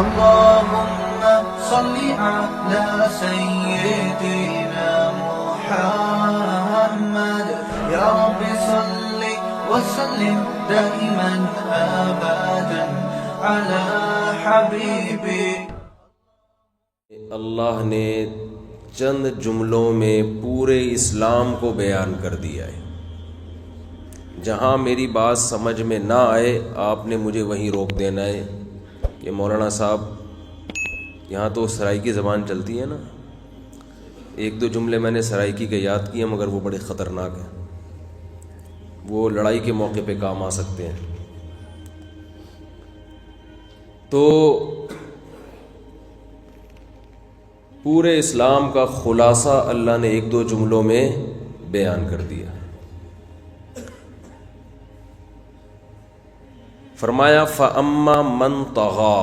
اللهم صل على سيدنا محمد يا رب صل وسلم دائما ابدا على حبيبي. اللہ نے چند جملوں میں پورے اسلام کو بیان کر دیا ہے. جہاں میری بات سمجھ میں نہ آئے آپ نے مجھے وہیں روک دینا ہے کہ مولانا صاحب یہاں تو سرائیکی زبان چلتی ہے نا. ایک دو جملے میں نے سرائیکی کے یاد کیے مگر وہ بڑے خطرناک ہیں, وہ لڑائی کے موقع پہ کام آ سکتے ہیں. تو پورے اسلام کا خلاصہ اللہ نے ایک دو جملوں میں بیان کر دیا. فرمایا فَأَمَّا مَنْ طَغَى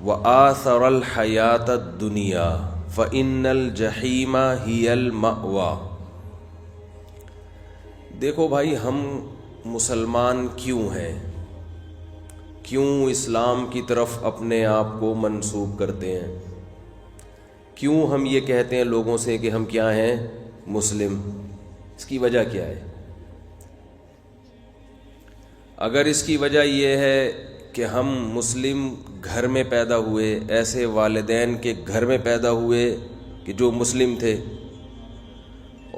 وَآثَرَ الْحَيَاةَ الدُّنْيَا فَإِنَّ الْجَحِيمَ هِيَ الْمَأْوَى. دیکھو بھائی, ہم مسلمان کیوں ہیں, کیوں اسلام کی طرف اپنے آپ کو منسوب کرتے ہیں, کیوں ہم یہ کہتے ہیں لوگوں سے کہ ہم کیا ہیں, مسلم. اس کی وجہ کیا ہے؟ اگر اس کی وجہ یہ ہے کہ ہم مسلم گھر میں پیدا ہوئے, ایسے والدین کے گھر میں پیدا ہوئے کہ جو مسلم تھے,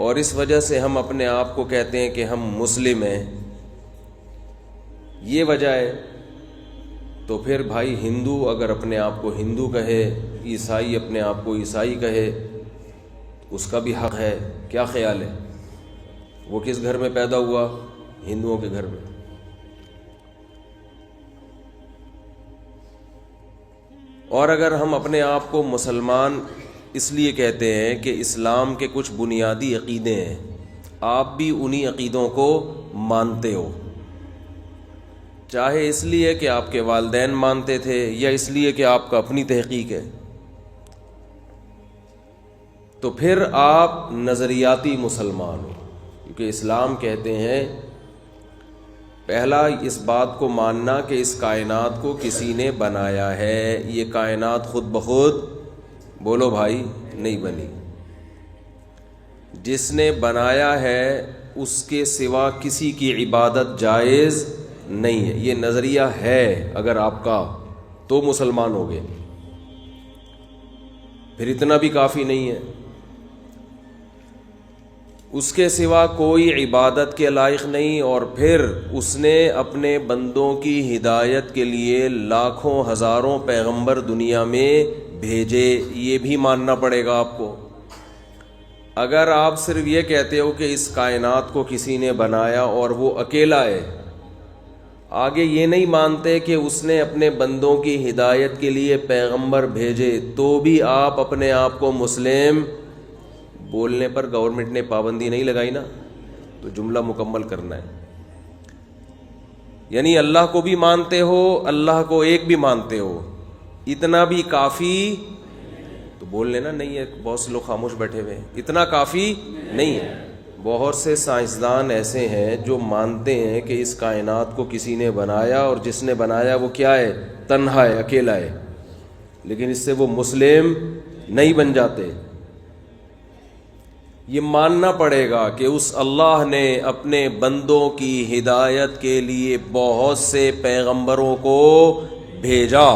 اور اس وجہ سے ہم اپنے آپ کو کہتے ہیں کہ ہم مسلم ہیں, یہ وجہ ہے, تو پھر بھائی ہندو اگر اپنے آپ کو ہندو کہے, عیسائی اپنے آپ کو عیسائی کہے, اس کا بھی حق ہے. کیا خیال ہے؟ وہ کس گھر میں پیدا ہوا؟ ہندوؤں کے گھر میں. اور اگر ہم اپنے آپ کو مسلمان اس لیے کہتے ہیں کہ اسلام کے کچھ بنیادی عقیدے ہیں, آپ بھی انہی عقیدوں کو مانتے ہو, چاہے اس لیے کہ آپ کے والدین مانتے تھے یا اس لیے کہ آپ کا اپنی تحقیق ہے, تو پھر آپ نظریاتی مسلمان ہو. کیونکہ اسلام کہتے ہیں پہلا اس بات کو ماننا کہ اس کائنات کو کسی نے بنایا ہے, یہ کائنات خود بخود, بولو بھائی, نہیں بنی. جس نے بنایا ہے اس کے سوا کسی کی عبادت جائز نہیں ہے. یہ نظریہ ہے اگر آپ کا, تو مسلمان ہو گئے. پھر اتنا بھی کافی نہیں ہے, اس کے سوا کوئی عبادت کے لائق نہیں, اور پھر اس نے اپنے بندوں کی ہدایت کے لیے لاکھوں ہزاروں پیغمبر دنیا میں بھیجے. یہ بھی ماننا پڑے گا آپ کو. اگر آپ صرف یہ کہتے ہو کہ اس کائنات کو کسی نے بنایا اور وہ اکیلا ہے, آگے یہ نہیں مانتے کہ اس نے اپنے بندوں کی ہدایت کے لیے پیغمبر بھیجے, تو بھی آپ اپنے آپ کو مسلم. بولنے پر گورنمنٹ نے پابندی نہیں لگائی نا, تو جملہ مکمل کرنا ہے. یعنی اللہ کو بھی مانتے ہو, اللہ کو ایک بھی مانتے ہو, اتنا بھی کافی. تو بول لینا نہیں ہے, بہت سے لوگ خاموش بیٹھے ہوئے ہیں, اتنا کافی نہیں ہے. بہت سے سائنسدان ایسے ہیں جو مانتے ہیں کہ اس کائنات کو کسی نے بنایا, اور جس نے بنایا وہ کیا ہے, تنہا ہے, اکیلا ہے, لیکن اس سے وہ مسلم نہیں بن جاتے. یہ ماننا پڑے گا کہ اس اللہ نے اپنے بندوں کی ہدایت کے لیے بہت سے پیغمبروں کو بھیجا.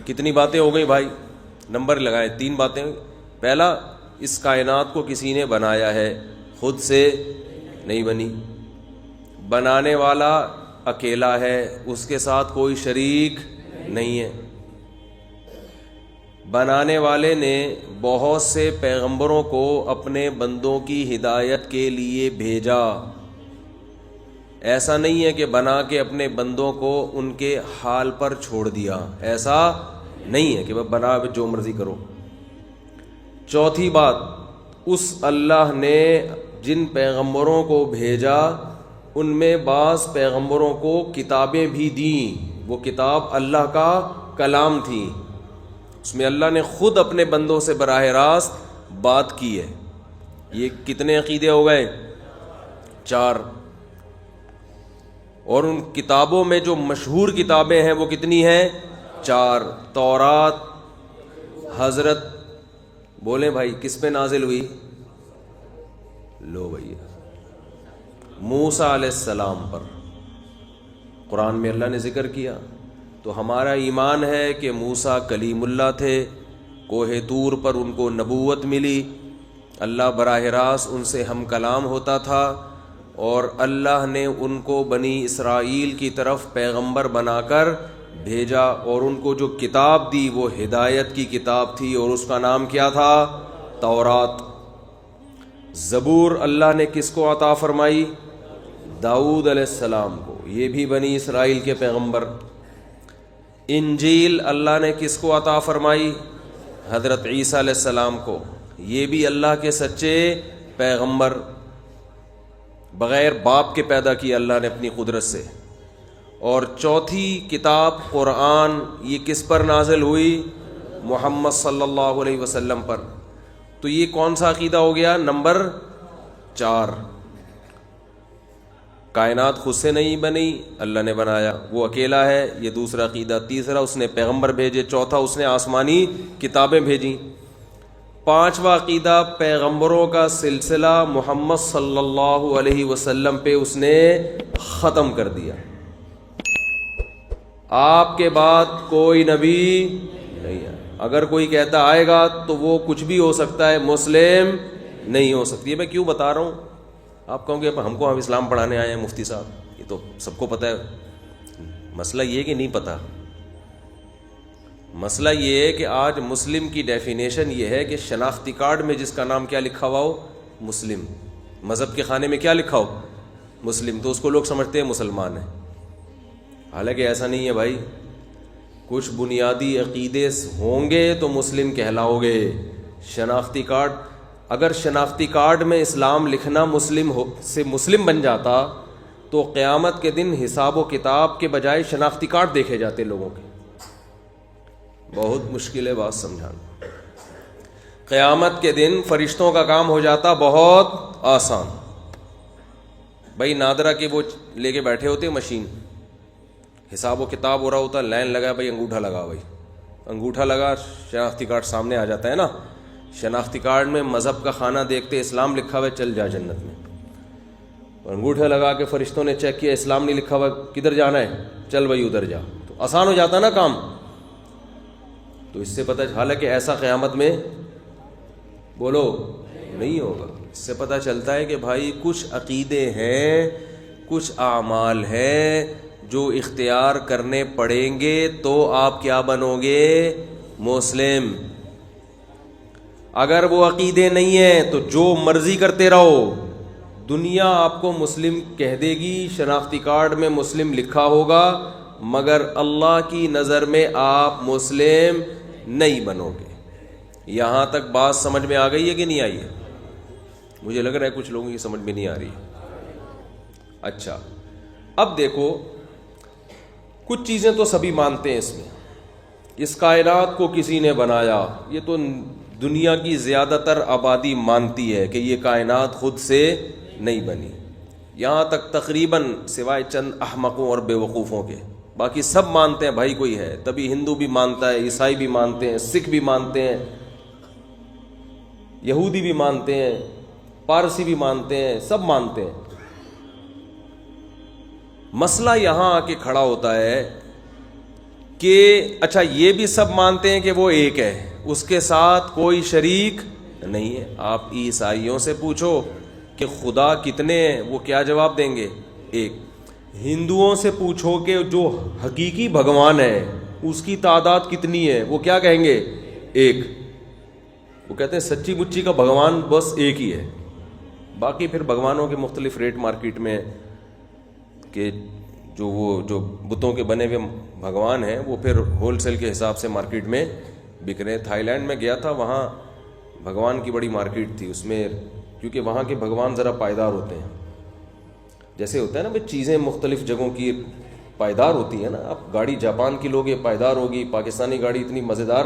کتنی باتیں ہو گئی بھائی؟ نمبر لگائیں, 3 باتیں. پہلا, اس کائنات کو کسی نے بنایا ہے, خود سے نہیں بنی. بنانے والا اکیلا ہے, اس کے ساتھ کوئی شریک نہیں ہے. بنانے والے نے بہت سے پیغمبروں کو اپنے بندوں کی ہدایت کے لیے بھیجا. ایسا نہیں ہے کہ بنا کے اپنے بندوں کو ان کے حال پر چھوڑ دیا, ایسا نہیں ہے کہ بنا جو مرضی کرو. چوتھی بات, اس اللہ نے جن پیغمبروں کو بھیجا ان میں بعض پیغمبروں کو کتابیں بھی دیں. وہ کتاب اللہ کا کلام تھی, اس میں اللہ نے خود اپنے بندوں سے براہ راست بات کی ہے. یہ کتنے عقیدے ہو گئے؟ 4. اور ان کتابوں میں جو مشہور کتابیں ہیں وہ کتنی ہیں؟ 4. تورات حضرت بولیں بھائی کس پہ نازل ہوئی؟ لو بھیا موسیٰ علیہ السلام پر قرآن میں اللہ نے ذکر کیا. تو ہمارا ایمان ہے کہ موسیٰ کلیم اللہ تھے، کوہ طور پر ان کو نبوت ملی، اللہ براہ راست ان سے ہم کلام ہوتا تھا، اور اللہ نے ان کو بنی اسرائیل کی طرف پیغمبر بنا کر بھیجا، اور ان کو جو کتاب دی وہ ہدایت کی کتاب تھی، اور اس کا نام کیا تھا؟ تورات. زبور اللہ نے کس کو عطا فرمائی؟ داؤد علیہ السلام کو، یہ بھی بنی اسرائیل کے پیغمبر. انجیل اللہ نے کس کو عطا فرمائی؟ حضرت عیسیٰ علیہ السلام کو، یہ بھی اللہ کے سچے پیغمبر، بغیر باپ کے پیدا کیا اللہ نے اپنی قدرت سے. اور چوتھی کتاب قرآن، یہ کس پر نازل ہوئی؟ محمد صلی اللہ علیہ وسلم پر. تو یہ کون سا عقیدہ ہو گیا؟ نمبر 4. کائنات خود سے نہیں بنی، اللہ نے بنایا، وہ اکیلا ہے، یہ دوسرا عقیدہ. تیسرا اس نے پیغمبر بھیجے. چوتھا اس نے آسمانی کتابیں بھیجیں. 5واں عقیدہ پیغمبروں کا سلسلہ محمد صلی اللہ علیہ وسلم پہ اس نے ختم کر دیا. آپ کے بعد کوئی نبی نہیں ہے. اگر کوئی کہتا آئے گا تو وہ کچھ بھی ہو سکتا ہے، مسلم نہیں ہو سکتی ہے. میں کیوں بتا رہا ہوں؟ آپ کہوں گے ہم کو اسلام پڑھانے آئے ہیں مفتی صاحب، یہ تو سب کو پتہ ہے. مسئلہ یہ کہ نہیں پتہ. مسئلہ یہ ہے کہ آج مسلم کی ڈیفینیشن یہ ہے کہ شناختی کارڈ میں جس کا نام کیا لکھا ہوا ہو؟ مسلم. مذہب کے خانے میں کیا لکھا ہو؟ مسلم. تو اس کو لوگ سمجھتے ہیں مسلمان ہیں، حالانکہ ایسا نہیں ہے بھائی. کچھ بنیادی عقیدے ہوں گے تو مسلم کہلاؤ گے. شناختی کارڈ، اگر شناختی کارڈ میں اسلام لکھنا سے مسلم بن جاتا تو قیامت کے دن حساب و کتاب کے بجائے شناختی کارڈ دیکھے جاتے لوگوں کے. بہت مشکل ہے بات سمجھانا. قیامت کے دن فرشتوں کا کام ہو جاتا بہت آسان. بھائی نادرا کے وہ لے کے بیٹھے ہوتے مشین، حساب و کتاب ہو رہا ہوتا، لائن لگا، بھائی انگوٹھا لگا، بھائی انگوٹھا لگا، شناختی کارڈ سامنے آ جاتا ہے نا. شناختی کارڈ میں مذہب کا خانہ دیکھتے اسلام لکھا ہوا ہے، چل جا جنت میں. اور انگوٹھا لگا کے فرشتوں نے چیک کیا اسلام نہیں لکھا ہوا، کدھر جانا ہے؟ چل بھائی ادھر جا. تو آسان ہو جاتا نا کام. تو اس سے پتہ، حالانکہ ایسا قیامت میں بولو نہیں ہوگا. اس سے پتہ چلتا ہے کہ بھائی کچھ عقیدے ہیں، کچھ اعمال ہیں جو اختیار کرنے پڑیں گے تو آپ کیا بنو گے؟ مسلم. اگر وہ عقیدے نہیں ہیں تو جو مرضی کرتے رہو، دنیا آپ کو مسلم کہہ دے گی، شناختی کارڈ میں مسلم لکھا ہوگا، مگر اللہ کی نظر میں آپ مسلم نہیں بنو گے. یہاں تک بات سمجھ میں آ گئی ہے کہ نہیں آئی ہے؟ مجھے لگ رہا ہے کچھ لوگوں کی سمجھ میں نہیں آ رہی. اچھا اب دیکھو، کچھ چیزیں تو سبھی مانتے ہیں اس میں. اس کائنات کو کسی نے بنایا، یہ تو دنیا کی زیادہ تر آبادی مانتی ہے کہ یہ کائنات خود سے نہیں بنی. یہاں تک تقریباً سوائے چند احمقوں اور بے وقوفوں کے باقی سب مانتے ہیں بھائی کوئی ہے. تبھی ہندو بھی مانتا ہے، عیسائی بھی مانتے ہیں، سکھ بھی مانتے ہیں، یہودی بھی مانتے ہیں، پارسی بھی مانتے ہیں، سب مانتے ہیں. مسئلہ یہاں آ کے کھڑا ہوتا ہے کہ اچھا یہ بھی سب مانتے ہیں کہ وہ ایک ہے، اس کے ساتھ کوئی شریک نہیں ہے. آپ عیسائیوں سے پوچھو کہ خدا کتنے ہیں، وہ کیا جواب دیں گے؟ ایک. ہندوؤں سے پوچھو کہ جو حقیقی بھگوان ہے اس کی تعداد کتنی ہے، وہ کیا کہیں گے؟ ایک. وہ کہتے ہیں سچی مچی کا بھگوان بس ایک ہی ہے. باقی پھر بھگوانوں کے مختلف ریٹ مارکیٹ میں، کہ جو بتوں کے بنے ہوئے بھگوان ہیں وہ پھر ہول سیل کے حساب سے مارکیٹ میں بک رہے ہیں. تھائی لینڈ میں گیا تھا، وہاں بھگوان کی بڑی مارکیٹ تھی. اس میں کیونکہ وہاں کے بھگوان ذرا پائیدار ہوتے ہیں، جیسے ہوتا ہے نا بھائی چیزیں مختلف جگہوں کی پائیدار ہوتی ہیں نا. اب گاڑی جاپان کی لوگ یہ پائیدار ہوگی، پاکستانی گاڑی اتنی مزیدار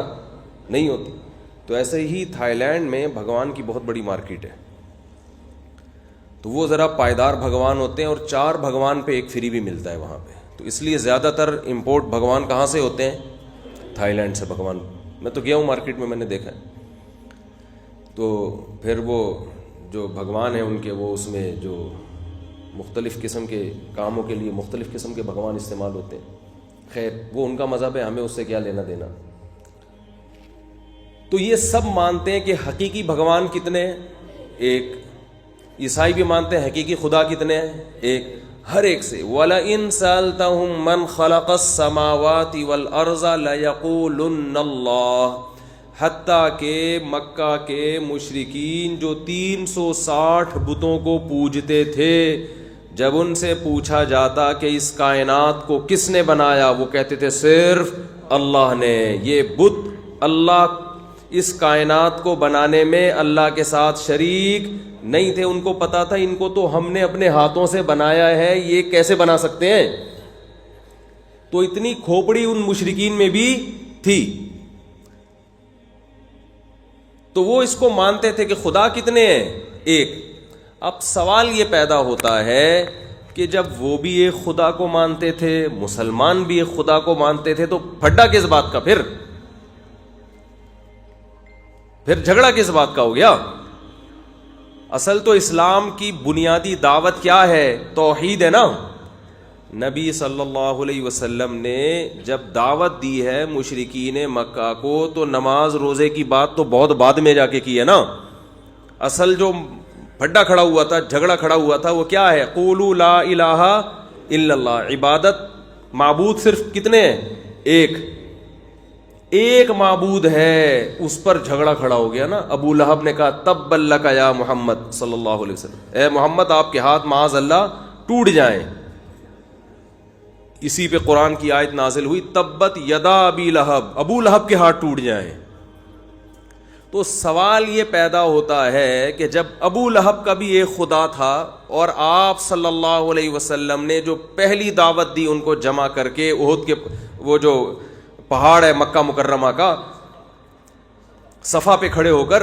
نہیں ہوتی. تو ایسے ہی تھائی لینڈ میں بھگوان کی بہت بڑی مارکیٹ ہے. تو وہ ذرا پائیدار بھگوان ہوتے ہیں، اور 4 بھگوان پہ ایک فری بھی ملتا ہے وہاں پہ. تو اس لیے زیادہ تر امپورٹ بھگوان کہاں سے ہوتے ہیں؟ تھائی لینڈ سے بھگوان. میں تو گیا ہوں مارکیٹ میں نے دیکھا ہے. تو پھر وہ جو بھگوان ہیں ان کے وہ اس میں جو مختلف قسم کے کاموں کے لیے مختلف قسم کے بھگوان استعمال ہوتے ہیں. خیر وہ ان کا مذہب ہے، ہمیں اس سے کیا لینا دینا. تو یہ سب مانتے ہیں کہ حقیقی بھگوان کتنے ہیں؟ ایک. عیسائی بھی مانتے ہیں حقیقی خدا کتنے ہیں؟ ایک. ہر ایک سے وَلَئِن سَأَلْتَهُم مَّنْ خَلَقَ السَّمَاوَاتِ وَالْأَرْضَ لَيَقُولُنَّ اللَّهُ، حتیٰ کہ مکہ کے مشرکین جو 360 بتوں کو پوجتے تھے، جب ان سے پوچھا جاتا کہ اس کائنات کو کس نے بنایا، وہ کہتے تھے صرف اللہ نے. یہ بت اللہ اس کائنات کو بنانے میں اللہ کے ساتھ شریک نہیں تھے. ان کو پتا تھا ان کو تو ہم نے اپنے ہاتھوں سے بنایا ہے، یہ کیسے بنا سکتے ہیں. تو اتنی کھوپڑی ان مشرکین میں بھی تھی. تو وہ اس کو مانتے تھے کہ خدا کتنے ہیں؟ ایک. اب سوال یہ پیدا ہوتا ہے کہ جب وہ بھی ایک خدا کو مانتے تھے، مسلمان بھی ایک خدا کو مانتے تھے، تو پھڈا کس بات کا؟ پھر جھگڑا کس بات کا ہو گیا؟ اصل تو اسلام کی بنیادی دعوت کیا ہے؟ توحید ہے نا. نبی صلی اللہ علیہ وسلم نے جب دعوت دی ہے مشرکین مکہ کو، تو نماز روزے کی بات تو بہت بعد میں جا کے کی ہے نا. اصل جو پھڈا کھڑا ہوا تھا، جھگڑا کھڑا ہوا تھا، وہ کیا ہے؟ قولوا لا الہ الا اللہ. عبادت معبود صرف کتنے ہیں؟ ایک معبود ہے. اس پر جھگڑا کھڑا ہو گیا نا. ابو لہب نے کہا تب لک یا محمد صلی اللہ علیہ وسلم، اے محمد آپ کے ہاتھ معاذ اللہ ٹوٹ جائیں. اسی پہ قرآن کی آیت نازل ہوئی تبت یدا ابی لہب، ابو لہب کے ہاتھ ٹوٹ جائیں. تو سوال یہ پیدا ہوتا ہے کہ جب ابو لہب کا بھی ایک خدا تھا، اور آپ صلی اللہ علیہ وسلم نے جو پہلی دعوت دی ان کو جمع کر کے احد کے وہ جو پہاڑ ہے مکہ مکرمہ کا، صفا پہ کھڑے ہو کر،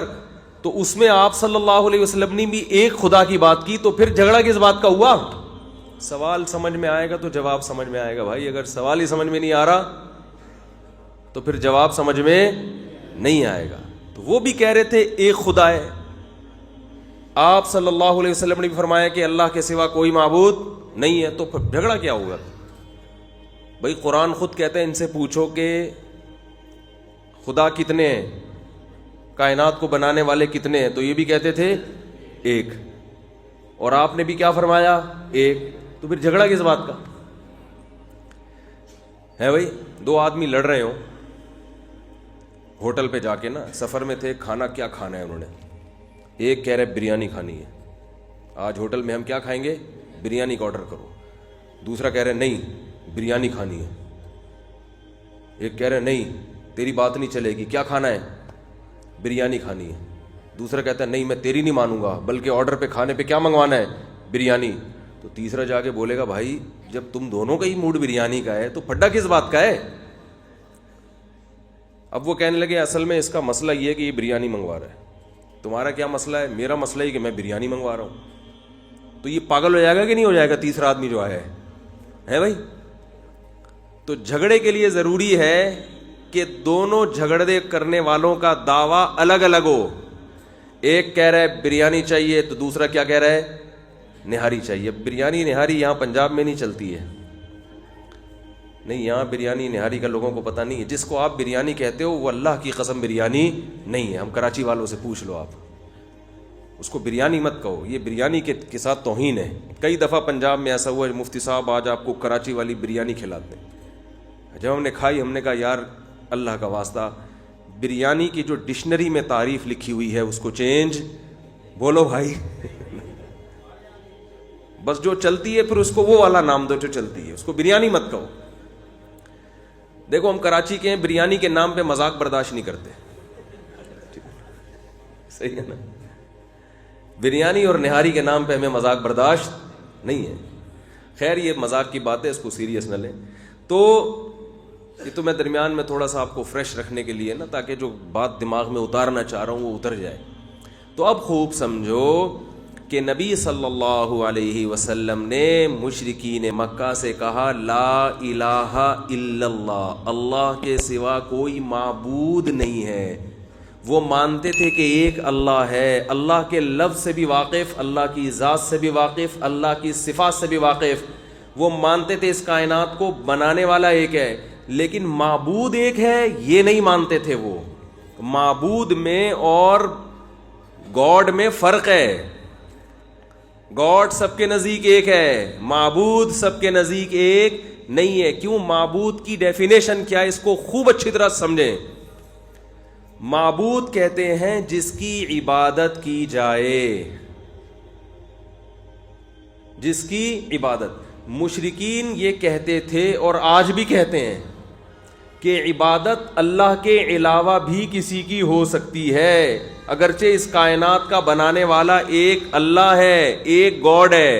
تو اس میں آپ صلی اللہ علیہ وسلم نے بھی ایک خدا کی بات کی. تو پھر جھگڑا کس بات کا ہوا؟ سوال سمجھ میں آئے گا تو جواب سمجھ میں آئے گا بھائی. اگر سوال ہی سمجھ میں نہیں آ رہا تو پھر جواب سمجھ میں نہیں آئے گا. تو وہ بھی کہہ رہے تھے ایک خدا ہے. آپ صلی اللہ علیہ وسلم نے بھی فرمایا کہ اللہ کے سوا کوئی معبود نہیں ہے. تو پھر جھگڑا کیا ہوگا بھائی؟ قرآن خود کہتے ہیں ان سے پوچھو کہ خدا کتنے ہیں، کائنات کو بنانے والے کتنے ہیں، تو یہ بھی کہتے تھے ایک. اور آپ نے بھی کیا فرمایا؟ ایک. تو پھر جھگڑا کس بات کا ہے بھائی؟ 2 آدمی لڑ رہے ہوں ہوٹل پہ جا کے نا، سفر میں تھے، کھانا کیا کھانا ہے انہوں نے. ایک کہہ رہے بریانی کھانی ہے، آج ہوٹل میں ہم کیا کھائیں گے؟ بریانی کا آرڈر کرو. دوسرا کہہ رہے نہیں بریانی کھانی ہے. ایک کہہ رہے نہیں تیری بات نہیں چلے گی، کیا کھانا ہے؟ بریانی کھانی ہے. دوسرا کہتا ہے نہیں میں تیری نہیں مانوں گا، بلکہ آرڈر پہ کھانے پہ کیا منگوانا ہے؟ بریانی. تو تیسرا جا کے بولے گا بھائی جب تم دونوں کا ہی موڈ بریانی کا ہے تو پھڈا کس بات کا ہے؟ اب وہ کہنے لگے اصل میں اس کا مسئلہ یہ ہے کہ یہ بریانی منگوا رہا ہے. تمہارا کیا مسئلہ ہے؟ میرا مسئلہ یہ کہ میں بریانی منگوا رہا ہوں. تو یہ پاگل ہو جائے گا کہ نہیں ہو جائے گا تیسرا آدمی جو آیا ہے بھائی؟ تو جھگڑے کے لیے ضروری ہے کہ دونوں جھگڑے کرنے والوں کا دعویٰ الگ الگ ہو. ایک کہہ رہا ہے بریانی چاہیے تو دوسرا کیا کہہ رہا ہے؟ نہاری چاہیے. بریانی نہاری یہاں پنجاب میں نہیں چلتی ہے. نہیں یہاں بریانی نہاری کا لوگوں کو پتہ نہیں ہے. جس کو آپ بریانی کہتے ہو وہ اللہ کی قسم بریانی نہیں ہے. ہم کراچی والوں سے پوچھ لو، آپ اس کو بریانی مت کہو. یہ بریانی کے ساتھ توہین ہے. کئی دفعہ پنجاب میں ایسا ہوا ہے مفتی صاحب آج آپ کو کراچی والی بریانی کھلاتے ہیں. جب ہم نے کھائی ہم نے کہا یار اللہ کا واسطہ بریانی کی جو ڈکشنری میں تعریف لکھی ہوئی ہے اس کو چینج بولو بھائی. بس جو چلتی ہے پھر اس کو وہ والا نام دو جو چلتی ہے، اس کو بریانی مت کہو. دیکھو ہم کراچی کے ہیں، بریانی کے نام پہ مذاق برداشت نہیں کرتے. صحیح ہے نا؟ بریانی اور نہاری کے نام پہ ہمیں مذاق برداشت نہیں ہے. خیر یہ مذاق کی بات ہے، اس کو سیریس نہ لیں. تو یہ تو میں درمیان میں تھوڑا سا آپ کو فریش رکھنے کے لیے نا، تاکہ جو بات دماغ میں اتارنا چاہ رہا ہوں وہ اتر جائے. تو اب خوب سمجھو کہ نبی صلی اللہ علیہ وسلم نے مشرکین مکہ سے کہا لا الہ الا اللہ، اللہ کے سوا کوئی معبود نہیں ہے۔ وہ مانتے تھے کہ ایک اللہ ہے، اللہ کے لفظ سے بھی واقف، اللہ کی ذات سے بھی واقف، اللہ کی صفات سے بھی واقف۔ وہ مانتے تھے اس کائنات کو بنانے والا ایک ہے، لیکن معبود ایک ہے یہ نہیں مانتے تھے۔ وہ معبود میں اور گاڈ میں فرق ہے۔ گاڈ سب کے نزدیک ایک ہے، معبود سب کے نزدیک ایک نہیں ہے۔ کیوں؟ معبود کی ڈیفینیشن کیا ہے اس کو خوب اچھی طرح سمجھیں۔ معبود کہتے ہیں جس کی عبادت کی جائے، جس کی عبادت۔ مشرکین یہ کہتے تھے اور آج بھی کہتے ہیں کہ عبادت اللہ کے علاوہ بھی کسی کی ہو سکتی ہے، اگرچہ اس کائنات کا بنانے والا ایک اللہ ہے، ایک گاڈ ہے۔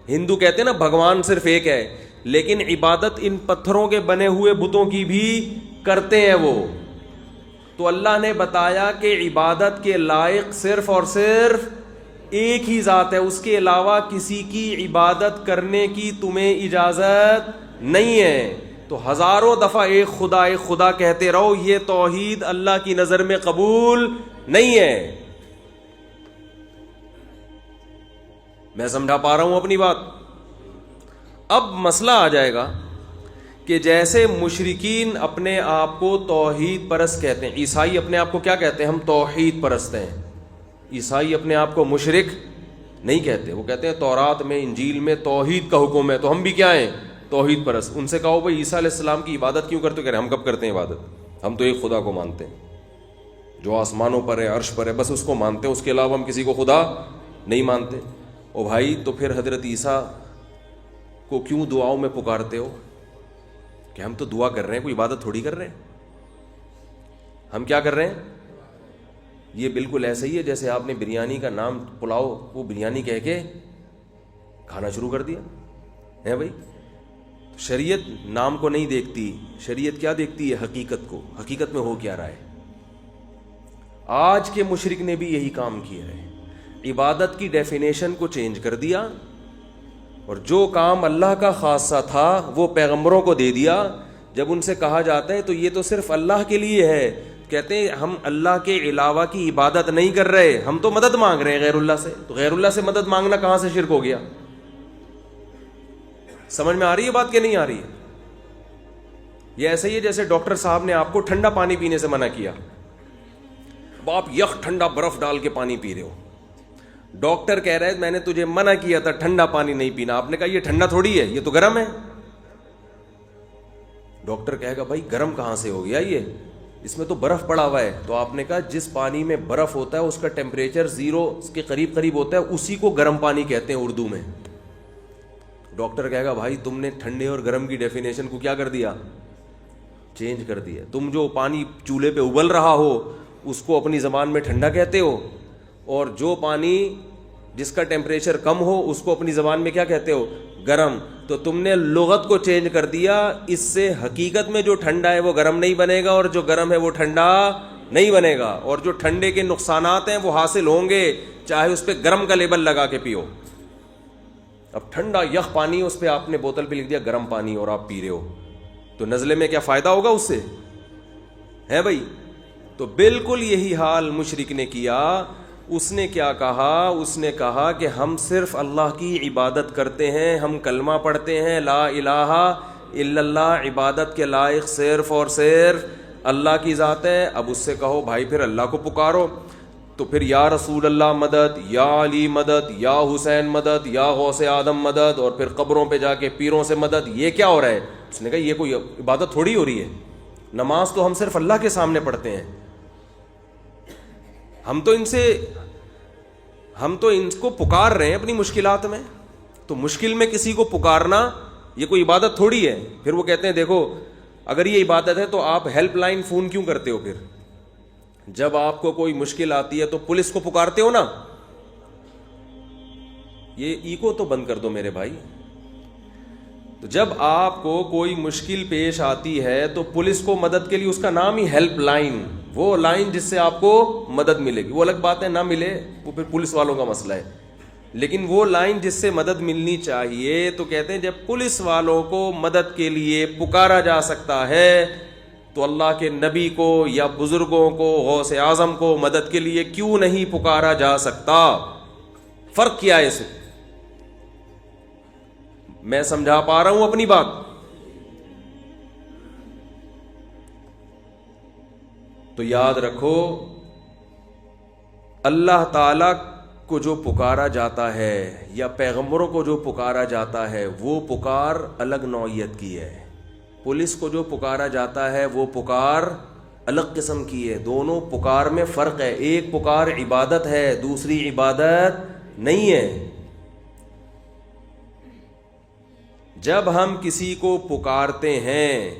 ہندو کہتے ہیں نا بھگوان صرف ایک ہے، لیکن عبادت ان پتھروں کے بنے ہوئے بتوں کی بھی کرتے ہیں وہ۔ تو اللہ نے بتایا کہ عبادت کے لائق صرف اور صرف ایک ہی ذات ہے، اس کے علاوہ کسی کی عبادت کرنے کی تمہیں اجازت نہیں ہے۔ تو ہزاروں دفعہ ایک خدا کہتے رہو، یہ توحید اللہ کی نظر میں قبول نہیں ہے۔ میں سمجھا پا رہا ہوں اپنی بات؟ اب مسئلہ آ جائے گا کہ جیسے مشرکین اپنے آپ کو توحید پرست کہتے ہیں، عیسائی اپنے آپ کو کیا کہتے ہیں؟ ہم توحید پرست ہیں۔ عیسائی اپنے آپ کو مشرک نہیں کہتے، وہ کہتے ہیں تورات میں انجیل میں توحید کا حکم ہے، تو ہم بھی کیا ہیں؟ توحید پرست۔ ان سے کہو بھائی عیسیٰ علیہ السلام کی عبادت کیوں کرتے ہو؟ کہہ رہے ہم کب کرتے ہیں عبادت؟ ہم تو ایک خدا کو مانتے ہیں جو آسمانوں پر ہے، عرش پر ہے، بس اس کو مانتے ہیں، اس کے علاوہ ہم کسی کو خدا نہیں مانتے۔ او بھائی تو پھر حضرت عیسیٰ کو کیوں دعاؤں میں پکارتے ہو؟ کہ ہم تو دعا کر رہے ہیں، کوئی عبادت تھوڑی کر رہے ہیں۔ ہم کیا کر رہے ہیں؟ یہ بالکل ایسا ہی ہے جیسے آپ نے بریانی کا نام پلاؤ وہ بریانی کہہ کے کھانا شروع کر دیا ہے بھائی۔ شریعت نام کو نہیں دیکھتی، شریعت کیا دیکھتی ہے؟ حقیقت کو، حقیقت میں ہو کیا رہا ہے۔ آج کے مشرک نے بھی یہی کام کیا ہے، عبادت کی ڈیفینیشن کو چینج کر دیا، اور جو کام اللہ کا خاصہ تھا وہ پیغمبروں کو دے دیا۔ جب ان سے کہا جاتا ہے تو یہ تو صرف اللہ کے لیے ہے، کہتے ہیں ہم اللہ کے علاوہ کی عبادت نہیں کر رہے، ہم تو مدد مانگ رہے ہیں غیر اللہ سے۔ تو غیر اللہ سے مدد مانگنا کہاں سے شرک ہو گیا؟ سمجھ میں آ رہی ہے بات کہ نہیں آ رہی ہے؟ یہ ایسا ہی ہے جیسے ڈاکٹر صاحب نے آپ کو ٹھنڈا پانی پینے سے منع کیا، اب آپ یخ ٹھنڈا برف ڈال کے پانی پی رہے ہو۔ ڈاکٹر کہہ رہا ہے میں نے تجھے منع کیا تھا ٹھنڈا پانی نہیں پینا، آپ نے کہا یہ ٹھنڈا تھوڑی ہے، یہ تو گرم ہے۔ ڈاکٹر کہے گا بھائی گرم کہاں سے ہو گیا، یہ اس میں تو برف پڑا ہوا ہے۔ تو آپ نے کہا جس پانی میں برف ہوتا ہے اس کا ٹیمپریچر 0 کے قریب قریب ہوتا ہے، اسی کو گرم پانی کہتے ہیں اردو میں۔ ڈاکٹر کہے گا بھائی تم نے ٹھنڈے اور گرم کی ڈیفینیشن کو کیا کر دیا؟ چینج کر دیا۔ تم جو پانی چولہے پہ ابل رہا ہو اس کو اپنی زبان میں ٹھنڈا کہتے ہو، اور جو پانی جس کا ٹیمپریچر کم ہو اس کو اپنی زبان میں کیا کہتے ہو؟ گرم۔ تو تم نے لغت کو چینج کر دیا، اس سے حقیقت میں جو ٹھنڈا ہے وہ گرم نہیں بنے گا، اور جو گرم ہے وہ ٹھنڈا نہیں بنے گا، اور جو ٹھنڈے کے نقصانات ہیں وہ حاصل ہوں گے چاہے اس پہ گرم کا لیبل لگا کے پیو۔ اب ٹھنڈا یخ پانی، اس پہ آپ نے بوتل پہ لکھ دیا گرم پانی اور آپ پی رہے ہو، تو نزلے میں کیا فائدہ ہوگا اس سے؟ ہے بھائی؟ تو بالکل یہی حال مشرک نے کیا۔ اس نے کیا کہا؟ اس نے کہا کہ ہم صرف اللہ کی عبادت کرتے ہیں، ہم کلمہ پڑھتے ہیں لا الہ الا اللہ، عبادت کے لائق صرف اور صرف اللہ کی ذات ہے۔ اب اس سے کہو بھائی پھر اللہ کو پکارو، تو پھر یا رسول اللہ مدد، یا علی مدد، یا حسین مدد، یا غوث آدم مدد، اور پھر قبروں پہ جا کے پیروں سے مدد، یہ کیا ہو رہا ہے؟ اس نے کہا یہ کوئی عبادت تھوڑی ہو رہی ہے، نماز تو ہم صرف اللہ کے سامنے پڑھتے ہیں، ہم تو ان کو پکار رہے ہیں اپنی مشکلات میں، تو مشکل میں کسی کو پکارنا یہ کوئی عبادت تھوڑی ہے۔ پھر وہ کہتے ہیں دیکھو اگر یہ عبادت ہے تو آپ ہیلپ لائن فون کیوں کرتے ہو؟ پھر جب آپ کو کوئی مشکل آتی ہے تو پولیس کو پکارتے ہو نا۔ یہ ایگو تو بند کر دو میرے بھائی۔ تو جب آپ کو کوئی مشکل پیش آتی ہے تو پولیس کو مدد کے لیے اس کا نام ہی ہیلپ لائن، وہ لائن جس سے آپ کو مدد ملے گی۔ وہ الگ بات ہے نہ ملے، وہ پھر پولیس والوں کا مسئلہ ہے، لیکن وہ لائن جس سے مدد ملنی چاہیے، تو کہتے ہیں جب پولیس والوں کو مدد کے لیے پکارا جا سکتا ہے تو اللہ کے نبی کو یا بزرگوں کو، غوث اعظم کو مدد کے لیے کیوں نہیں پکارا جا سکتا؟ فرق کیا ہے اسے؟ میں سمجھا پا رہا ہوں اپنی بات؟ تو یاد رکھو، اللہ تعالی کو جو پکارا جاتا ہے یا پیغمبروں کو جو پکارا جاتا ہے وہ پکار الگ نوعیت کی ہے، پولیس کو جو پکارا جاتا ہے وہ پکار الگ قسم کی ہے۔ دونوں پکار میں فرق ہے، ایک پکار عبادت ہے، دوسری عبادت نہیں ہے۔ جب ہم کسی کو پکارتے ہیں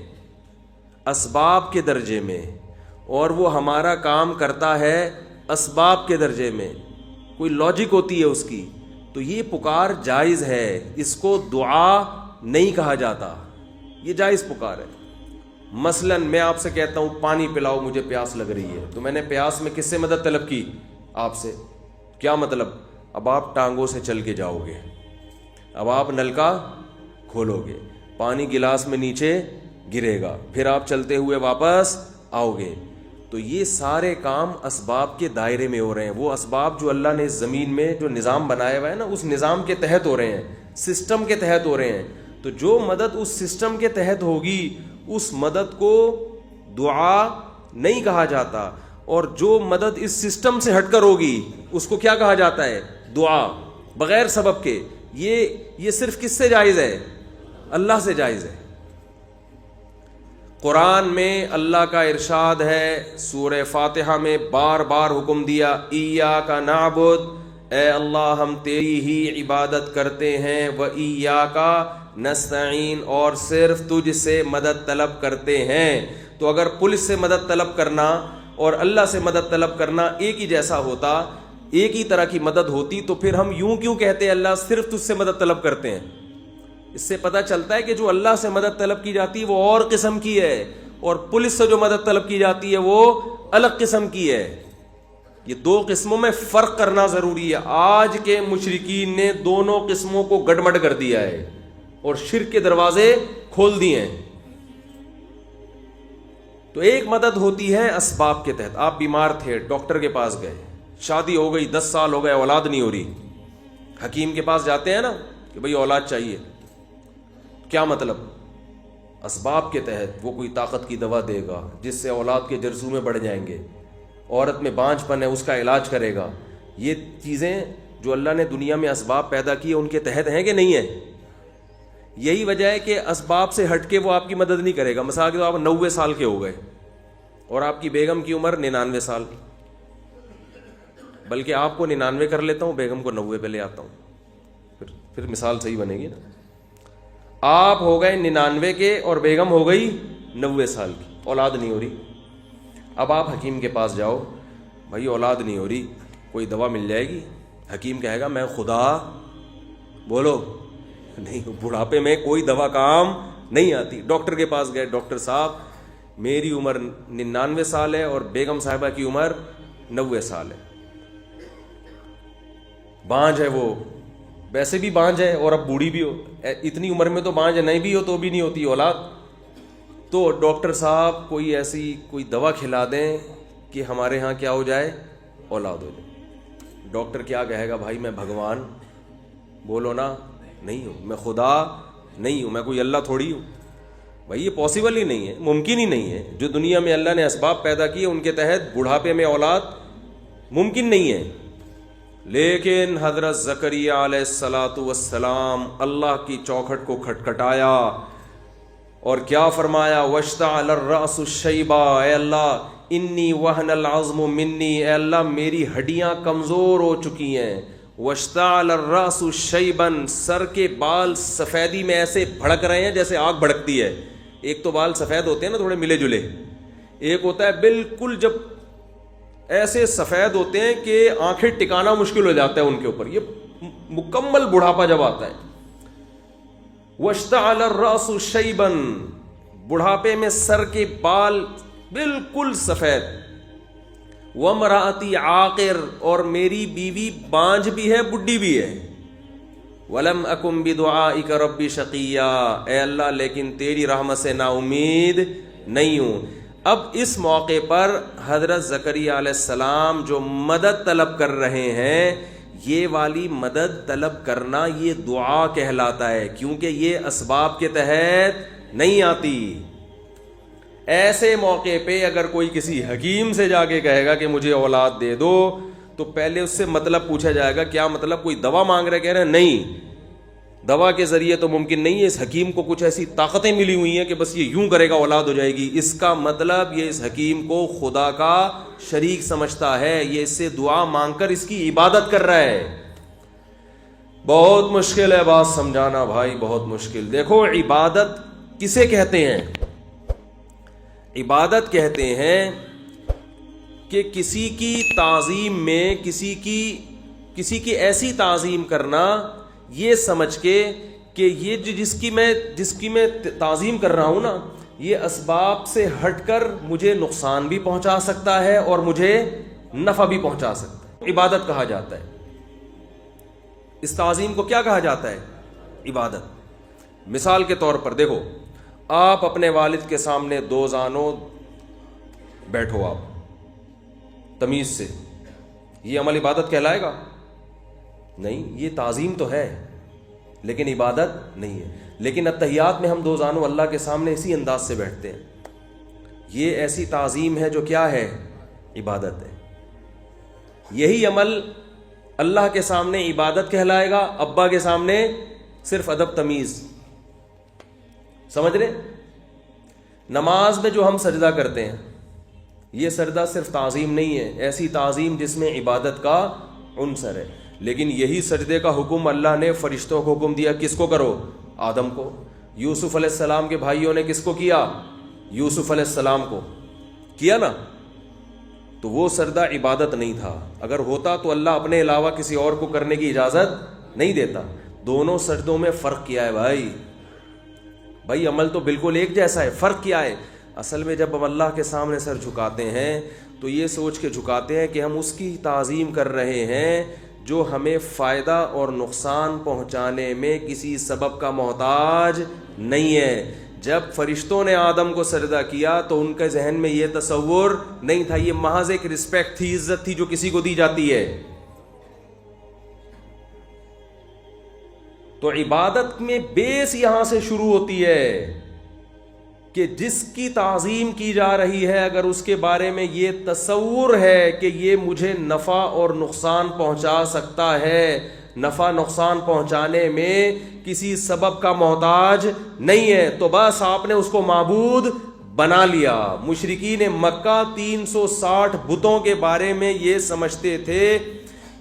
اسباب کے درجے میں اور وہ ہمارا کام کرتا ہے اسباب کے درجے میں، کوئی لاجک ہوتی ہے اس کی، تو یہ پکار جائز ہے، اس کو دعا نہیں کہا جاتا، یہ جائز پکار ہے۔ مثلا میں آپ سے کہتا ہوں پانی پلاؤ، مجھے پیاس لگ رہی ہے، تو میں نے پیاس میں کس سے مدد طلب کی؟ آپ سے۔ کیا مطلب؟ اب آپ ٹانگوں سے چل کے جاؤ گے، اب آپ نل کا کھولو گے، پانی گلاس میں نیچے گرے گا، پھر آپ چلتے ہوئے واپس آؤ گے۔ تو یہ سارے کام اسباب کے دائرے میں ہو رہے ہیں، وہ اسباب جو اللہ نے زمین میں جو نظام بنایا ہوا ہے نا، اس نظام کے تحت ہو رہے ہیں، سسٹم کے تحت ہو رہے ہیں۔ تو جو مدد اس سسٹم کے تحت ہوگی اس مدد کو دعا نہیں کہا جاتا، اور جو مدد اس سسٹم سے ہٹ کر ہوگی اس کو کیا کہا جاتا ہے؟ دعا، بغیر سبب کے۔ یہ صرف کس سے جائز ہے؟ اللہ سے جائز ہے۔ قرآن میں اللہ کا ارشاد ہے، سورہ فاتحہ میں بار بار حکم دیا، ایاک نعبد، اے اللہ ہم تیری ہی عبادت کرتے ہیں، وایاک نستعین، اور صرف تجھ سے مدد طلب کرتے ہیں۔ تو اگر پولیس سے مدد طلب کرنا اور اللہ سے مدد طلب کرنا ایک ہی جیسا ہوتا، ایک ہی طرح کی مدد ہوتی، تو پھر ہم یوں کیوں کہتے اللہ صرف تجھ سے مدد طلب کرتے ہیں؟ اس سے پتہ چلتا ہے کہ جو اللہ سے مدد طلب کی جاتی ہے وہ اور قسم کی ہے، اور پولیس سے جو مدد طلب کی جاتی ہے وہ الگ قسم کی ہے۔ یہ دو قسموں میں فرق کرنا ضروری ہے۔ آج کے مشرکین نے دونوں قسموں کو گڑمڑ کر دیا ہے اور شرک کے دروازے کھول دیے ہیں۔ تو ایک مدد ہوتی ہے اسباب کے تحت، آپ بیمار تھے، ڈاکٹر کے پاس گئے، شادی ہو گئی، 10 سال ہو گئے، اولاد نہیں ہو رہی، حکیم کے پاس جاتے ہیں نا کہ بھئی اولاد چاہیے۔ کیا مطلب؟ اسباب کے تحت وہ کوئی طاقت کی دوا دے گا جس سے اولاد کے جرثومے بڑھ جائیں گے، عورت میں بانجھ پن ہے اس کا علاج کرے گا۔ یہ چیزیں جو اللہ نے دنیا میں اسباب پیدا کیے ان کے تحت ہیں کہ نہیں ہیں؟ یہی وجہ ہے کہ اسباب سے ہٹ کے وہ آپ کی مدد نہیں کرے گا۔ مثال کے طور پر آپ 90 سال کے ہو گئے اور آپ کی بیگم کی عمر 99 سال، بلکہ آپ کو 99 کر لیتا ہوں، بیگم کو 90 پہ لے آتا ہوں، پھر مثال صحیح بنے گی نا۔ آپ ہو گئے 99 کے اور بیگم ہو گئی 90 سال کی، اولاد نہیں ہو رہی۔ اب آپ حکیم کے پاس جاؤ، بھائی اولاد نہیں ہو رہی، کوئی دوا مل جائے گی؟ حکیم کہے گا میں خدا بولو نہیں، بڑھاپے میں کوئی دوا کام نہیں آتی۔ ڈاکٹر کے پاس گئے، ڈاکٹر صاحب میری عمر 99 سال ہے اور بیگم صاحبہ کی عمر 90 سال ہے، بانجھ ہے، وہ ویسے بھی بانجھ ہے اور اب بوڑھی بھی ہو، اتنی عمر میں تو بانجھ نہیں بھی ہو تو بھی نہیں ہوتی اولاد، تو ڈاکٹر صاحب کوئی ایسی کوئی دوا کھلا دیں کہ ہمارے ہاں کیا ہو جائے؟ اولاد ہو جائے۔ ڈاکٹر کیا کہے گا؟ بھائی میں بھگوان بولو نا، نہیں ہوں، میں خدا نہیں ہوں، میں کوئی اللہ تھوڑی ہوں۔ بھائی یہ پاسبل ہی نہیں ہے، ممکن ہی نہیں ہے۔ جو دنیا میں اللہ نے اسباب پیدا کیے ان کے تحت بڑھاپے میں اولاد ممکن نہیں ہے۔ لیکن حضرت زکریہ علیہ الصلاۃ والسلام اللہ کی چوکھٹ کو کھٹکھٹایا اور کیا فرمایا؟ واشتعل الرأس شیبا، اے اللہ انی وہن العظم منی، اے اللہ میری ہڈیاں کمزور ہو چکی ہیں۔ واشتعل الرأس شیبا، سر کے بال سفیدی میں ایسے بھڑک رہے ہیں جیسے آگ بھڑکتی ہے۔ ایک تو بال سفید ہوتے ہیں نا تھوڑے ملے جلے، ایک ہوتا ہے بالکل جب ایسے سفید ہوتے ہیں کہ آنکھیں ٹکانا مشکل ہو جاتا ہے ان کے اوپر، یہ مکمل بڑھاپا جب آتا ہے۔ واشتعل الرأس شیبا، بڑھاپے میں سر کے بال بالکل سفید۔ وامرأتی عاقر، اور میری بیوی بانجھ بھی ہے، بڈھی بھی ہے، ولم اکم بدعائک ربی شقیا، اے اللہ لیکن تیری رحمت سے نا امید نہیں ہوں۔ اب اس موقع پر حضرت زکریہ علیہ السلام جو مدد طلب کر رہے ہیں، یہ والی مدد طلب کرنا یہ دعا کہلاتا ہے، کیونکہ یہ اسباب کے تحت نہیں آتی۔ ایسے موقع پہ اگر کوئی کسی حکیم سے جا کے کہے گا کہ مجھے اولاد دے دو، تو پہلے اس سے مطلب پوچھا جائے گا، کیا مطلب کوئی دوا مانگ رہے؟ کہہ رہے ہیں نہیں، دوا کے ذریعے تو ممکن نہیں ہے، اس حکیم کو کچھ ایسی طاقتیں ملی ہوئی ہیں کہ بس یہ یوں کرے گا اولاد ہو جائے گی۔ اس کا مطلب یہ اس حکیم کو خدا کا شریک سمجھتا ہے، یہ اس سے دعا مانگ کر اس کی عبادت کر رہا ہے۔ بہت مشکل ہے بات سمجھانا بھائی، بہت مشکل۔ دیکھو عبادت کسے کہتے ہیں؟ عبادت کہتے ہیں کہ کسی کی تعظیم میں کسی کی ایسی تعظیم کرنا، یہ سمجھ کے کہ یہ جس کی میں تعظیم کر رہا ہوں نا، یہ اسباب سے ہٹ کر مجھے نقصان بھی پہنچا سکتا ہے اور مجھے نفع بھی پہنچا سکتا ہے، عبادت کہا جاتا ہے۔ اس تعظیم کو کیا کہا جاتا ہے؟ عبادت۔ مثال کے طور پر دیکھو، آپ اپنے والد کے سامنے دو زانوں بیٹھو، آپ تمیز سے، یہ عمل عبادت کہلائے گا؟ نہیں، یہ تعظیم تو ہے لیکن عبادت نہیں ہے۔ لیکن اتحیات میں ہم دو زانوں اللہ کے سامنے اسی انداز سے بیٹھتے ہیں، یہ ایسی تعظیم ہے جو کیا ہے؟ عبادت ہے۔ یہی عمل اللہ کے سامنے عبادت کہلائے گا، ابا کے سامنے صرف ادب تمیز۔ سمجھ رہے؟ نماز میں جو ہم سجدہ کرتے ہیں، یہ سجدہ صرف تعظیم نہیں ہے، ایسی تعظیم جس میں عبادت کا عنصر ہے۔ لیکن یہی سجدے کا حکم اللہ نے فرشتوں کو حکم دیا، کس کو کرو؟ آدم کو۔ یوسف علیہ السلام کے بھائیوں نے کس کو کیا؟ یوسف علیہ السلام کو کیا نا۔ تو وہ سجدہ عبادت نہیں تھا، اگر ہوتا تو اللہ اپنے علاوہ کسی اور کو کرنے کی اجازت نہیں دیتا۔ دونوں سجدوں میں فرق کیا ہے بھائی عمل تو بالکل ایک جیسا ہے، فرق کیا ہے؟ اصل میں جب ہم اللہ کے سامنے سر جھکاتے ہیں تو یہ سوچ کے جھکاتے ہیں کہ ہم اس کی تعظیم کر رہے ہیں جو ہمیں فائدہ اور نقصان پہنچانے میں کسی سبب کا محتاج نہیں ہے۔ جب فرشتوں نے آدم کو سجدہ کیا تو ان کے ذہن میں یہ تصور نہیں تھا، یہ محض ایک رسپیکٹ تھی، عزت تھی جو کسی کو دی جاتی ہے۔ تو عبادت میں بیس یہاں سے شروع ہوتی ہے کہ جس کی تعظیم کی جا رہی ہے اگر اس کے بارے میں یہ تصور ہے کہ یہ مجھے نفع اور نقصان پہنچا سکتا ہے، نفع نقصان پہنچانے میں کسی سبب کا محتاج نہیں ہے، تو بس آپ نے اس کو معبود بنا لیا۔ مشرکین مکہ 360 بتوں کے بارے میں یہ سمجھتے تھے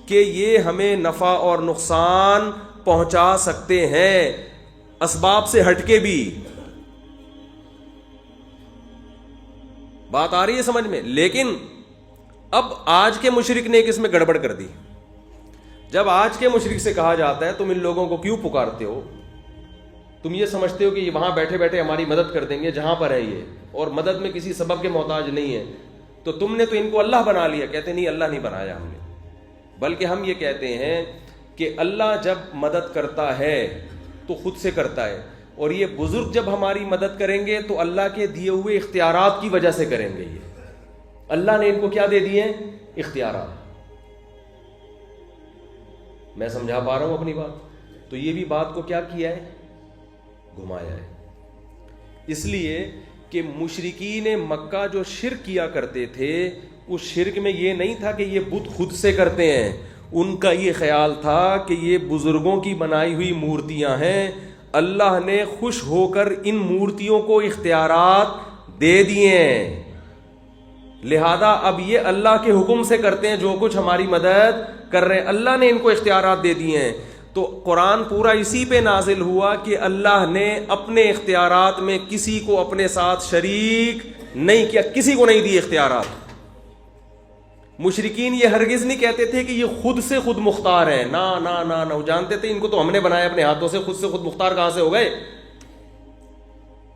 کہ یہ ہمیں نفع اور نقصان پہنچا سکتے ہیں، اسباب سے ہٹ کے بھی۔ بات آ رہی ہے سمجھ میں؟ لیکن اب آج کے مشرک نے کس میں گڑبڑ کر دی۔ جب آج کے مشرک سے کہا جاتا ہے تم ان لوگوں کو کیوں پکارتے ہو، تم یہ سمجھتے ہو کہ یہ وہاں بیٹھے بیٹھے ہماری مدد کر دیں گے جہاں پر ہے یہ، اور مدد میں کسی سبب کے محتاج نہیں ہے، تو تم نے تو ان کو اللہ بنا لیا۔ کہتے نہیں، اللہ نہیں بنایا ہم نے، بلکہ ہم یہ کہتے ہیں کہ اللہ جب مدد کرتا ہے تو خود سے کرتا ہے، اور یہ بزرگ جب ہماری مدد کریں گے تو اللہ کے دیے ہوئے اختیارات کی وجہ سے کریں گے۔ یہ اللہ نے ان کو کیا دے دیے ہیں؟ اختیارات۔ میں سمجھا پا رہا ہوں اپنی بات؟ تو یہ بھی بات کو کیا کیا ہے؟ گھمایا ہے۔ اس لیے کہ مشرکین مکہ جو شرک کیا کرتے تھے، اس شرک میں یہ نہیں تھا کہ یہ بت خود سے کرتے ہیں، ان کا یہ خیال تھا کہ یہ بزرگوں کی بنائی ہوئی مورتیاں ہیں، اللہ نے خوش ہو کر ان مورتیوں کو اختیارات دے دیے ہیں، لہذا اب یہ اللہ کے حکم سے کرتے ہیں جو کچھ ہماری مدد کر رہے ہیں، اللہ نے ان کو اختیارات دے دیے ہیں۔ تو قرآن پورا اسی پہ نازل ہوا کہ اللہ نے اپنے اختیارات میں کسی کو اپنے ساتھ شریک نہیں کیا، کسی کو نہیں دی اختیارات۔ مشرکین یہ ہرگز نہیں کہتے تھے کہ یہ خود سے خود مختار ہیں، نا نا نا نا، وہ جانتے تھے ان کو تو ہم نے بنایا اپنے ہاتھوں سے خود مختار کہاں سے ہو گئے؟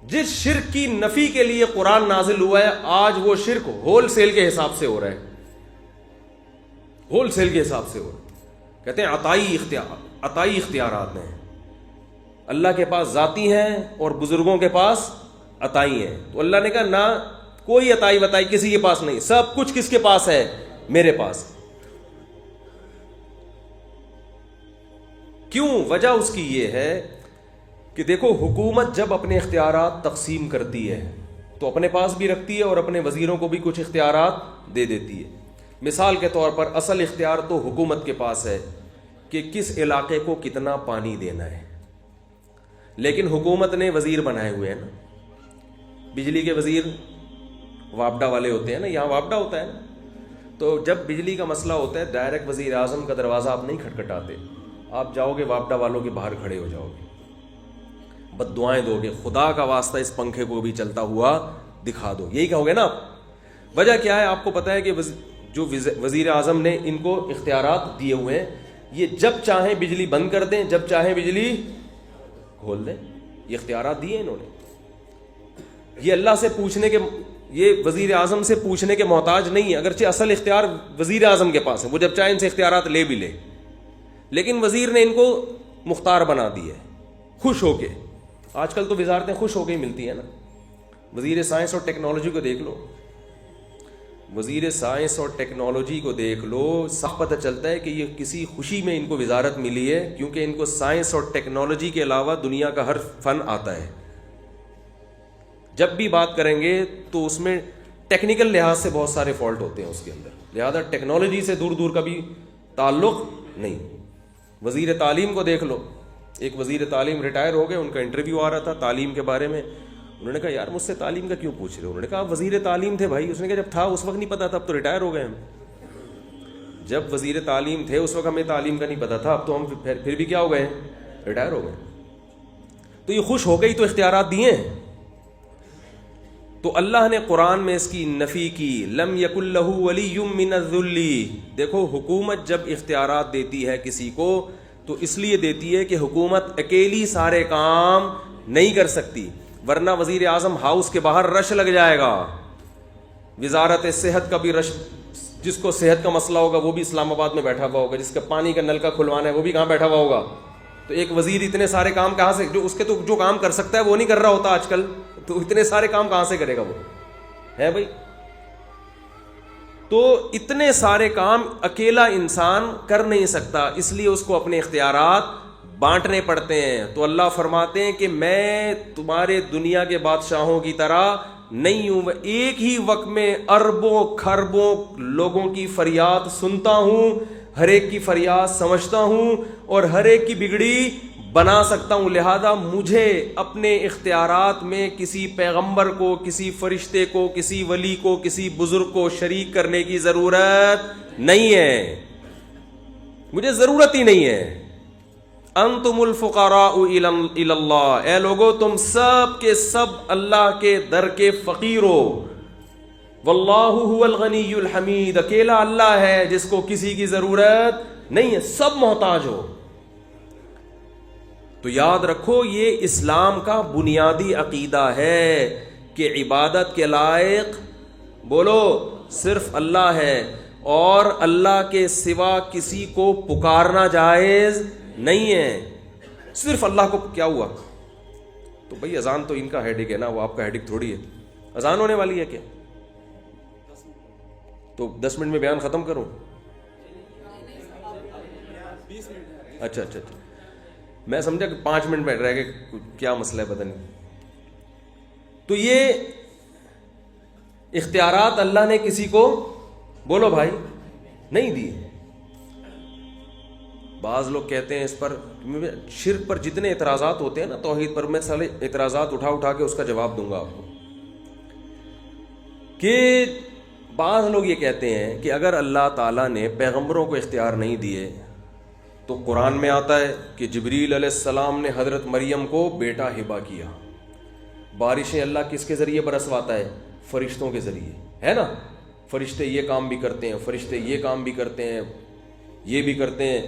جس شرک کی نفی کے لیے قرآن نازل ہوا ہے، آج وہ شرک ہول سیل کے حساب سے ہو رہا ہے۔ ہول سیل کے حساب سے. وہ کہتے ہیں عطائی اختیارات ہیں. اللہ کے پاس ذاتی ہیں اور بزرگوں کے پاس عطائی ہیں. تو اللہ نے کہا نہ کوئی عطائی بتائی کسی کے پاس نہیں, سب کچھ کس کے پاس ہے؟ میرے پاس. کیوں؟ وجہ اس کی یہ ہے کہ دیکھو حکومت جب اپنے اختیارات تقسیم کرتی ہے تو اپنے پاس بھی رکھتی ہے اور اپنے وزیروں کو بھی کچھ اختیارات دے دیتی ہے. مثال کے طور پر اصل اختیار تو حکومت کے پاس ہے کہ کس علاقے کو کتنا پانی دینا ہے, لیکن حکومت نے وزیر بنائے ہوئے ہیں نا. بجلی کے وزیر وابڈا والے ہوتے ہیں نا, یہاں وابڈا ہوتا ہے نا. تو جب بجلی کا مسئلہ ہوتا ہے ڈائریکٹ وزیر اعظم کا دروازہ آپ نہیں کھٹکھٹاتے, آپ جاؤ گے وابڈا والوں کے باہر کھڑے ہو جاؤ گے, بد دعائیں دو گے, خدا کا واسطہ اس پنکھے کو بھی چلتا ہوا دکھا دو, یہی کہو گے نا آپ. وجہ کیا ہے؟ آپ کو پتا ہے کہ جو وزیر اعظم نے ان کو اختیارات دیے ہوئے ہیں, یہ جب چاہیں بجلی بند کر دیں, جب چاہیں بجلی کھول دیں. یہ اختیارات دیے انہوں نے. یہ اللہ سے پوچھنے کے, یہ وزیر اعظم سے پوچھنے کے محتاج نہیں ہے, اگرچہ اصل اختیار وزیر اعظم کے پاس ہے, وہ جب چاہے ان سے اختیارات لے بھی لے, لیکن وزیر نے ان کو مختار بنا دی ہے خوش ہو کے. آج کل تو وزارتیں خوش ہو کے ہی ملتی ہیں نا. وزیر سائنس اور ٹیکنالوجی کو دیکھ لو, وزیر سائنس اور ٹیکنالوجی کو دیکھ لو, صاف پتہ چلتا ہے کہ یہ کسی خوشی میں ان کو وزارت ملی ہے, کیونکہ ان کو سائنس اور ٹیکنالوجی کے علاوہ دنیا کا ہر فن آتا ہے. جب بھی بات کریں گے تو اس میں ٹیکنیکل لحاظ سے بہت سارے فالٹ ہوتے ہیں اس کے اندر, لہذا ٹیکنالوجی سے دور دور کا بھی تعلق نہیں. وزیر تعلیم کو دیکھ لو, ایک وزیر تعلیم ریٹائر ہو گئے, ان کا انٹرویو آ رہا تھا تعلیم کے بارے میں. انہوں نے کہا یار مجھ سے تعلیم کا کیوں پوچھ رہے ہو؟ انہوں نے کہا آپ وزیر تعلیم تھے بھائی. اس نے کہا جب تھا اس وقت نہیں پتا تھا, اب تو ریٹائر ہو گئے ہم. جب وزیر تعلیم تھے اس وقت ہمیں تعلیم کا نہیں پتا تھا, اب تو ہم پھر بھی کیا ہو گئے, ریٹائر ہو گئے. تو یہ خوش ہو گئی تو اختیارات دیے ہیں. تو اللہ نے قرآن میں اس کی نفی کی, لم یکن لہ ولی من الذل. دیکھو حکومت جب اختیارات دیتی ہے کسی کو تو اس لیے دیتی ہے کہ حکومت اکیلی سارے کام نہیں کر سکتی, ورنہ وزیر اعظم ہاؤس کے باہر رش لگ جائے گا. وزارت صحت کا بھی رش, جس کو صحت کا مسئلہ ہوگا وہ بھی اسلام آباد میں بیٹھا ہوا ہوگا, جس کا پانی کا نل کا کھلوانا ہے وہ بھی کہاں بیٹھا ہوا ہوگا. تو ایک وزیر اتنے سارے کام کہاں سے, جو اس کے تو جو کام کر سکتا ہے وہ نہیں کر رہا ہوتا آج کل, تو اتنے سارے کام کہاں سے کرے گا وہ, ہے بھائی. تو اتنے سارے کام اکیلا انسان کر نہیں سکتا, اس لیے اس کو اپنے اختیارات بانٹنے پڑتے ہیں. تو اللہ فرماتے ہیں کہ میں تمہارے دنیا کے بادشاہوں کی طرح نہیں ہوں, ایک ہی وقت میں اربوں کھربوں لوگوں کی فریاد سنتا ہوں, ہر ایک کی فریاد سمجھتا ہوں اور ہر ایک کی بگڑی بنا سکتا ہوں. لہذا مجھے اپنے اختیارات میں کسی پیغمبر کو, کسی فرشتے کو, کسی ولی کو, کسی بزرگ کو شریک کرنے کی ضرورت نہیں ہے, مجھے ضرورت ہی نہیں ہے. انتم الفقراء الی اللہ, اے لوگو تم سب کے سب اللہ کے در کے فقیر ہو. واللہ هو الغنی الحمید, اکیلا اللہ ہے جس کو کسی کی ضرورت نہیں ہے, سب محتاج ہو. تو یاد رکھو یہ اسلام کا بنیادی عقیدہ ہے کہ عبادت کے لائق بولو صرف اللہ ہے, اور اللہ کے سوا کسی کو پکارنا جائز نہیں ہے. صرف اللہ کو. کیا ہوا؟ تو بھئی اذان تو ان کا ہیڈک ہے نا, وہ آپ کا ہیڈک تھوڑی ہے. اذان ہونے والی ہے کیا؟ تو 10 منٹ میں بیان ختم کروں؟ اچھا, میں سمجھا کہ 5 منٹ میں رہ گئے, کیا مسئلہ ہے پتہ نہیں. تو یہ اختیارات اللہ نے کسی کو بولو بھائی نہیں دیے. بعض لوگ کہتے ہیں اس پر شرک پر جتنے اعتراضات ہوتے ہیں نا توحید پر, میں سارے اعتراضات اٹھا کے اس کا جواب دوں گا آپ کو. کہ بعض لوگ یہ کہتے ہیں کہ اگر اللہ تعالیٰ نے پیغمبروں کو اختیار نہیں دیے تو قرآن میں آتا ہے کہ جبریل علیہ السلام نے حضرت مریم کو بیٹا ہبہ کیا. بارشیں اللہ کس کے ذریعے برسواتا ہے؟ فرشتوں کے ذریعے, ہے نا. فرشتے یہ کام بھی کرتے ہیں, فرشتے یہ کام بھی کرتے ہیں, یہ بھی کرتے ہیں.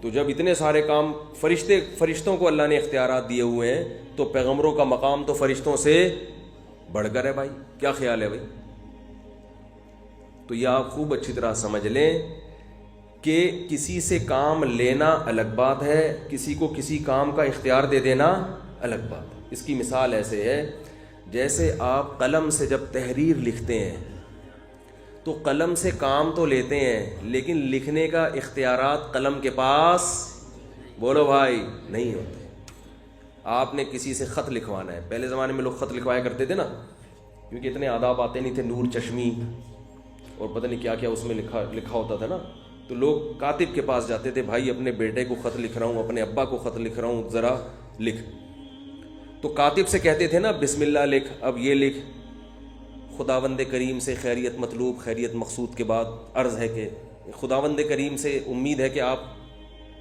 تو جب اتنے سارے کام فرشتوں کو اللہ نے اختیارات دیے ہوئے ہیں تو پیغمبروں کا مقام تو فرشتوں سے بڑھ کر ہے بھائی. کیا خیال ہے بھائی؟ تو یہ آپ خوب اچھی طرح سمجھ لیں کہ کسی سے کام لینا الگ بات ہے، کسی کو کسی کام کا اختیار دے دینا الگ بات ہے۔ اس کی مثال ایسے ہے جیسے آپ قلم سے جب تحریر لکھتے ہیں تو قلم سے کام تو لیتے ہیں لیکن لکھنے کا اختیارات قلم کے پاس بولو بھائی نہیں ہوتے۔ آپ نے کسی سے خط لکھوانا ہے، پہلے زمانے میں لوگ خط لکھوایا کرتے تھے نا، کیونکہ اتنے آداب آتے نہیں تھے، نور چشمی اور پتہ نہیں کیا کیا اس میں لکھا ہوتا تھا نا، تو لوگ کاتب کے پاس جاتے تھے، بھائی اپنے بیٹے کو خط لکھ رہا ہوں، اپنے ابا کو خط لکھ رہا ہوں، ذرا لکھ۔ تو کاتب سے کہتے تھے نا بسم اللہ لکھ، اب یہ لکھ، خداوند کریم سے خیریت مطلوب، خیریت مقصود کے بعد عرض ہے کہ خداوند کریم سے امید ہے کہ آپ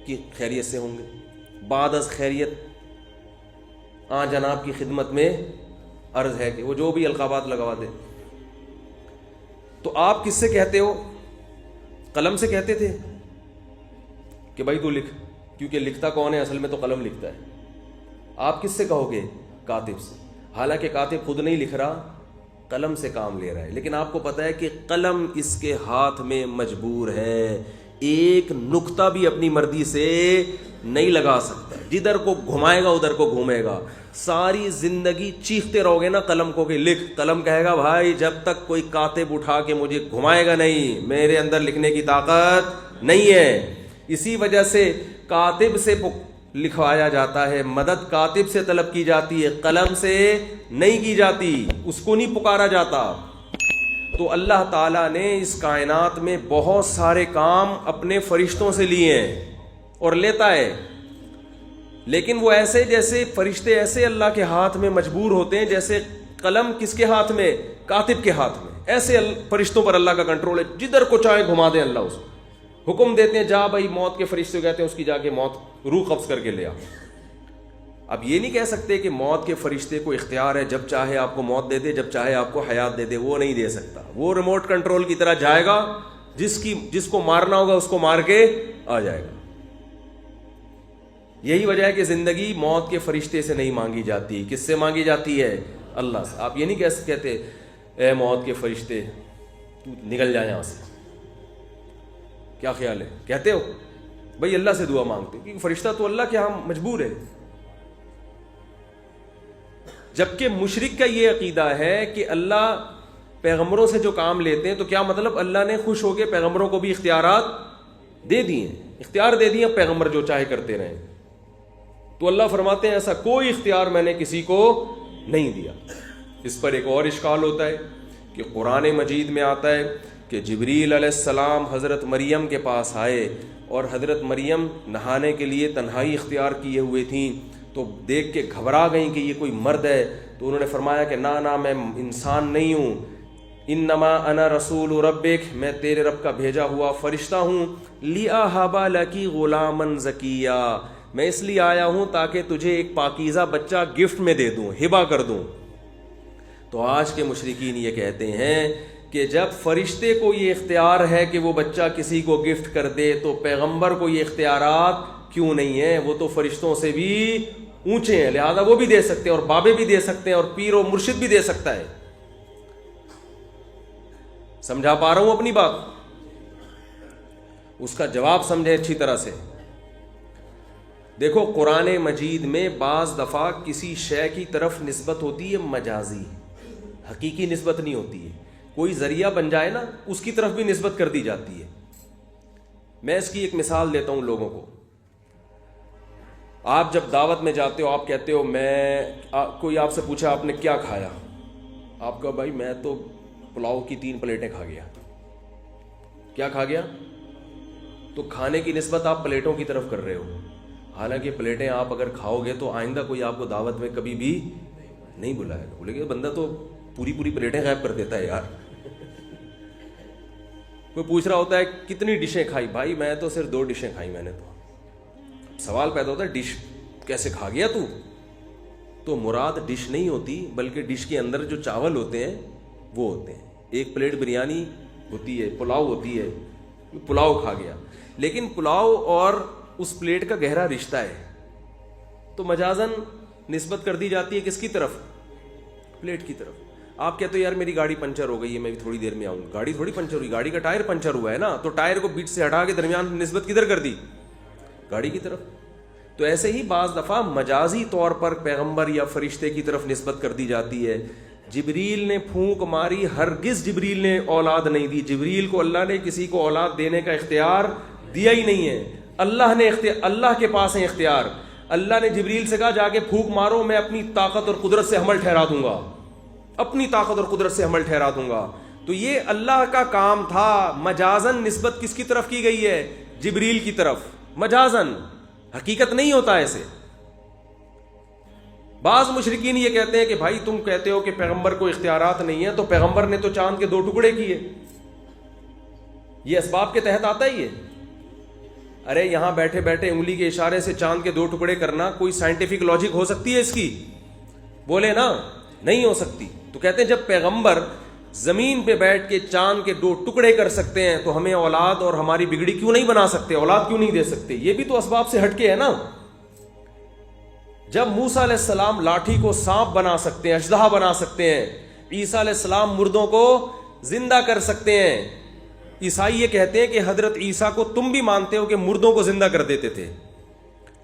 کی خیریت سے ہوں گے، بعد از خیریت جناب کی خدمت میں عرض ہے کہ وہ جو بھی القابات لگوا دے۔ تو آپ کس سے کہتے ہو؟ قلم سے کہتے تھے کہ بھائی تو لکھ، کیونکہ لکھتا کون ہے؟ اصل میں تو قلم لکھتا ہے۔ آپ کس سے کہو گے؟ کاتب سے، حالانکہ کاتب خود نہیں لکھ رہا، قلم سے کام لے رہا ہے، لیکن آپ کو پتہ ہے کہ قلم اس کے ہاتھ میں مجبور ہے، ایک نقطہ بھی اپنی مرضی سے نہیں لگا سکتا، جدھر کو گھمائے گا ادھر کو گھومے گا۔ ساری زندگی چیختے رہو گے نا قلم کو کہ لکھ، قلم کہے گا بھائی جب تک کوئی کاتب اٹھا کے مجھے گھمائے گا نہیں، میرے اندر لکھنے کی طاقت نہیں ہے۔ اسی وجہ سے کاتب سے لکھوایا جاتا ہے، مدد کاتب سے طلب کی جاتی ہے، قلم سے نہیں کی جاتی، اس کو نہیں پکارا جاتا۔ تو اللہ تعالیٰ نے اس کائنات میں بہت سارے کام اپنے فرشتوں سے لیے ہیں اور لیتا ہے، لیکن وہ ایسے جیسے فرشتے ایسے اللہ کے ہاتھ میں مجبور ہوتے ہیں جیسے قلم کس کے ہاتھ میں؟ کاتب کے ہاتھ میں۔ ایسے فرشتوں پر اللہ کا کنٹرول ہے، جدھر کو چاہے گھما دیں اللہ اس کو، حکم دیتے ہیں جا بھائی، موت کے فرشتے کہتے ہیں اس کی جا کے موت روح قبض کر کے لے آ۔ اب یہ نہیں کہہ سکتے کہ موت کے فرشتے کو اختیار ہے جب چاہے آپ کو موت دے دے، جب چاہے آپ کو حیات دے دے، وہ نہیں دے سکتا۔ وہ ریموٹ کنٹرول کی طرح جائے گا، جس کو مارنا ہوگا اس کو مار کے آ جائے گا۔ یہی وجہ ہے کہ زندگی موت کے فرشتے سے نہیں مانگی جاتی، کس سے مانگی جاتی ہے؟ اللہ سے۔ آپ یہ نہیں کہتے اے موت کے فرشتے تو نکل جائے یہاں سے، کیا خیال ہے؟ کہتے ہو؟ بھائی اللہ سے دعا مانگتے، کیونکہ فرشتہ تو اللہ کے ہاں مجبور ہے۔ جبکہ مشرک کا یہ عقیدہ ہے کہ اللہ پیغمبروں سے جو کام لیتے ہیں تو کیا مطلب اللہ نے خوش ہو کے پیغمبروں کو بھی اختیارات دے دیے، اختیار دے دیے، پیغمبر جو چاہے کرتے رہیں۔ تو اللہ فرماتے ہیں ایسا کوئی اختیار میں نے کسی کو نہیں دیا۔ اس پر ایک اور اشکال ہوتا ہے کہ قرآن مجید میں آتا ہے کہ جبریل علیہ السلام حضرت مریم کے پاس آئے اور حضرت مریم نہانے کے لیے تنہائی اختیار کیے ہوئے تھیں، تو دیکھ کے گھبرا گئیں کہ یہ کوئی مرد ہے، تو انہوں نے فرمایا کہ نہ میں انسان نہیں ہوں، انما انا رسول ربک، میں تیرے رب کا بھیجا ہوا فرشتہ ہوں، لِأَهَبَ لَكِ غُلَامًا زَكِيًّا، میں اس لیے آیا ہوں تاکہ تجھے ایک پاکیزہ بچہ گفٹ میں دے دوں، ہبہ کر دوں۔ تو آج کے مشرکین یہ کہتے ہیں کہ جب فرشتے کو یہ اختیار ہے کہ وہ بچہ کسی کو گفٹ کر دے تو پیغمبر کو یہ اختیارات کیوں نہیں ہیں؟ وہ تو فرشتوں سے بھی اونچے ہیں، لہذا وہ بھی دے سکتے ہیں، اور بابے بھی دے سکتے ہیں، اور پیر و مرشد بھی دے سکتا ہے۔ سمجھا پا رہا ہوں اپنی بات؟ اس کا جواب سمجھے اچھی طرح سے۔ دیکھو قرآن مجید میں بعض دفعہ کسی شے کی طرف نسبت ہوتی ہے مجازی، حقیقی نسبت نہیں ہوتی ہے، کوئی ذریعہ بن جائے نا اس کی طرف بھی نسبت کر دی جاتی ہے۔ میں اس کی ایک مثال دیتا ہوں لوگوں کو۔ آپ جب دعوت میں جاتے ہو، آپ کہتے ہو کوئی آپ سے پوچھا آپ نے کیا کھایا، آپ کہا بھائی میں تو پلاؤ کی 3 پلیٹیں کھا گیا۔ کیا کھا گیا؟ تو کھانے کی نسبت آپ پلیٹوں کی طرف کر رہے ہو، حالانکہ پلیٹیں آپ اگر کھاؤ گے تو آئندہ کوئی آپ کو دعوت میں کبھی بھی نہیں بلائے گا، بولے گا بندہ تو پوری پلیٹیں غائب کر دیتا ہے یار۔ کوئی پوچھ رہا ہوتا ہے کتنی ڈشیں کھائی، بھائی میں تو صرف 2 ڈشیں کھائی میں نے تو۔ سوال پیدا ہوتا ہے ڈش کیسے کھا گیا تو مراد ڈش نہیں ہوتی، بلکہ ڈش کے اندر جو چاول ہوتے ہیں وہ ہوتے ہیں۔ ایک پلیٹ بریانی ہوتی ہے، پلاؤ ہوتی ہے، پلاؤ کھا گیا، لیکن پلاؤ اور اس پلیٹ کا گہرا رشتہ ہے، تو مجازن نسبت کر دی جاتی ہے کس کی طرف؟ پلیٹ کی طرف۔ آپ کہتے ہو یار میری گاڑی پنچر ہو گئی ہے، میں بھی تھوڑی دیر میں آؤں. گاڑی تھوڑی پنچر ہوئی، گاڑی کا ٹائر پنچر ہوا ہے نا، تو ٹائر کو بیچ سے ہٹا کے درمیان نسبت کدھر کر دی؟ گاڑی کی طرف. تو ایسے ہی بعض دفعہ مجازی طور پر پیغمبر یا فرشتے کی طرف نسبت کر دی جاتی ہے. جبریل نے پھونک ماری، ہرگز جبریل نے اولاد نہیں دی. جبریل کو اللہ نے کسی کو اولاد دینے کا اختیار دیا ہی نہیں ہے. اللہ کے پاس ہے اختیار. اللہ نے جبریل سے کہا جا کے پھونک مارو، میں اپنی طاقت اور قدرت سے حمل ٹھہرا دوں گا، اپنی طاقت اور قدرت سے حمل ٹھہرا دوں گا. تو یہ اللہ کا کام تھا. مجازن نسبت کس کی طرف کی گئی ہے؟ جبریل کی طرف. مجازن، حقیقت نہیں ہوتا ایسے. بعض مشرکین یہ کہتے ہیں کہ بھائی تم کہتے ہو کہ پیغمبر کو اختیارات نہیں ہے، تو پیغمبر نے تو چاند کے 2 ٹکڑے کیے، یہ اسباب کے تحت آتا ہی ہے. ارے یہاں بیٹھے بیٹھے انگلی کے اشارے سے چاند کے 2 ٹکڑے کرنا کوئی سائنٹیفک لاجک ہو سکتی ہے اس کی؟ بولے نا، نہیں ہو سکتی. تو کہتے ہیں جب پیغمبر زمین پہ بیٹھ کے چاند کے 2 ٹکڑے کر سکتے ہیں تو ہمیں اولاد اور ہماری بگڑی کیوں نہیں بنا سکتے، اولاد کیوں نہیں دے سکتے؟ یہ بھی تو اسباب سے ہٹ کے ہے نا. جب موسیٰ علیہ السلام لاٹھی کو سانپ بنا سکتے ہیں، اژدہا بنا سکتے ہیں، عیسیٰ علیہ السلام مردوں کو زندہ کر سکتے ہیں. عیسائی یہ کہتے ہیں کہ حضرت عیسیٰ کو تم بھی مانتے ہو کہ مردوں کو زندہ کر دیتے تھے،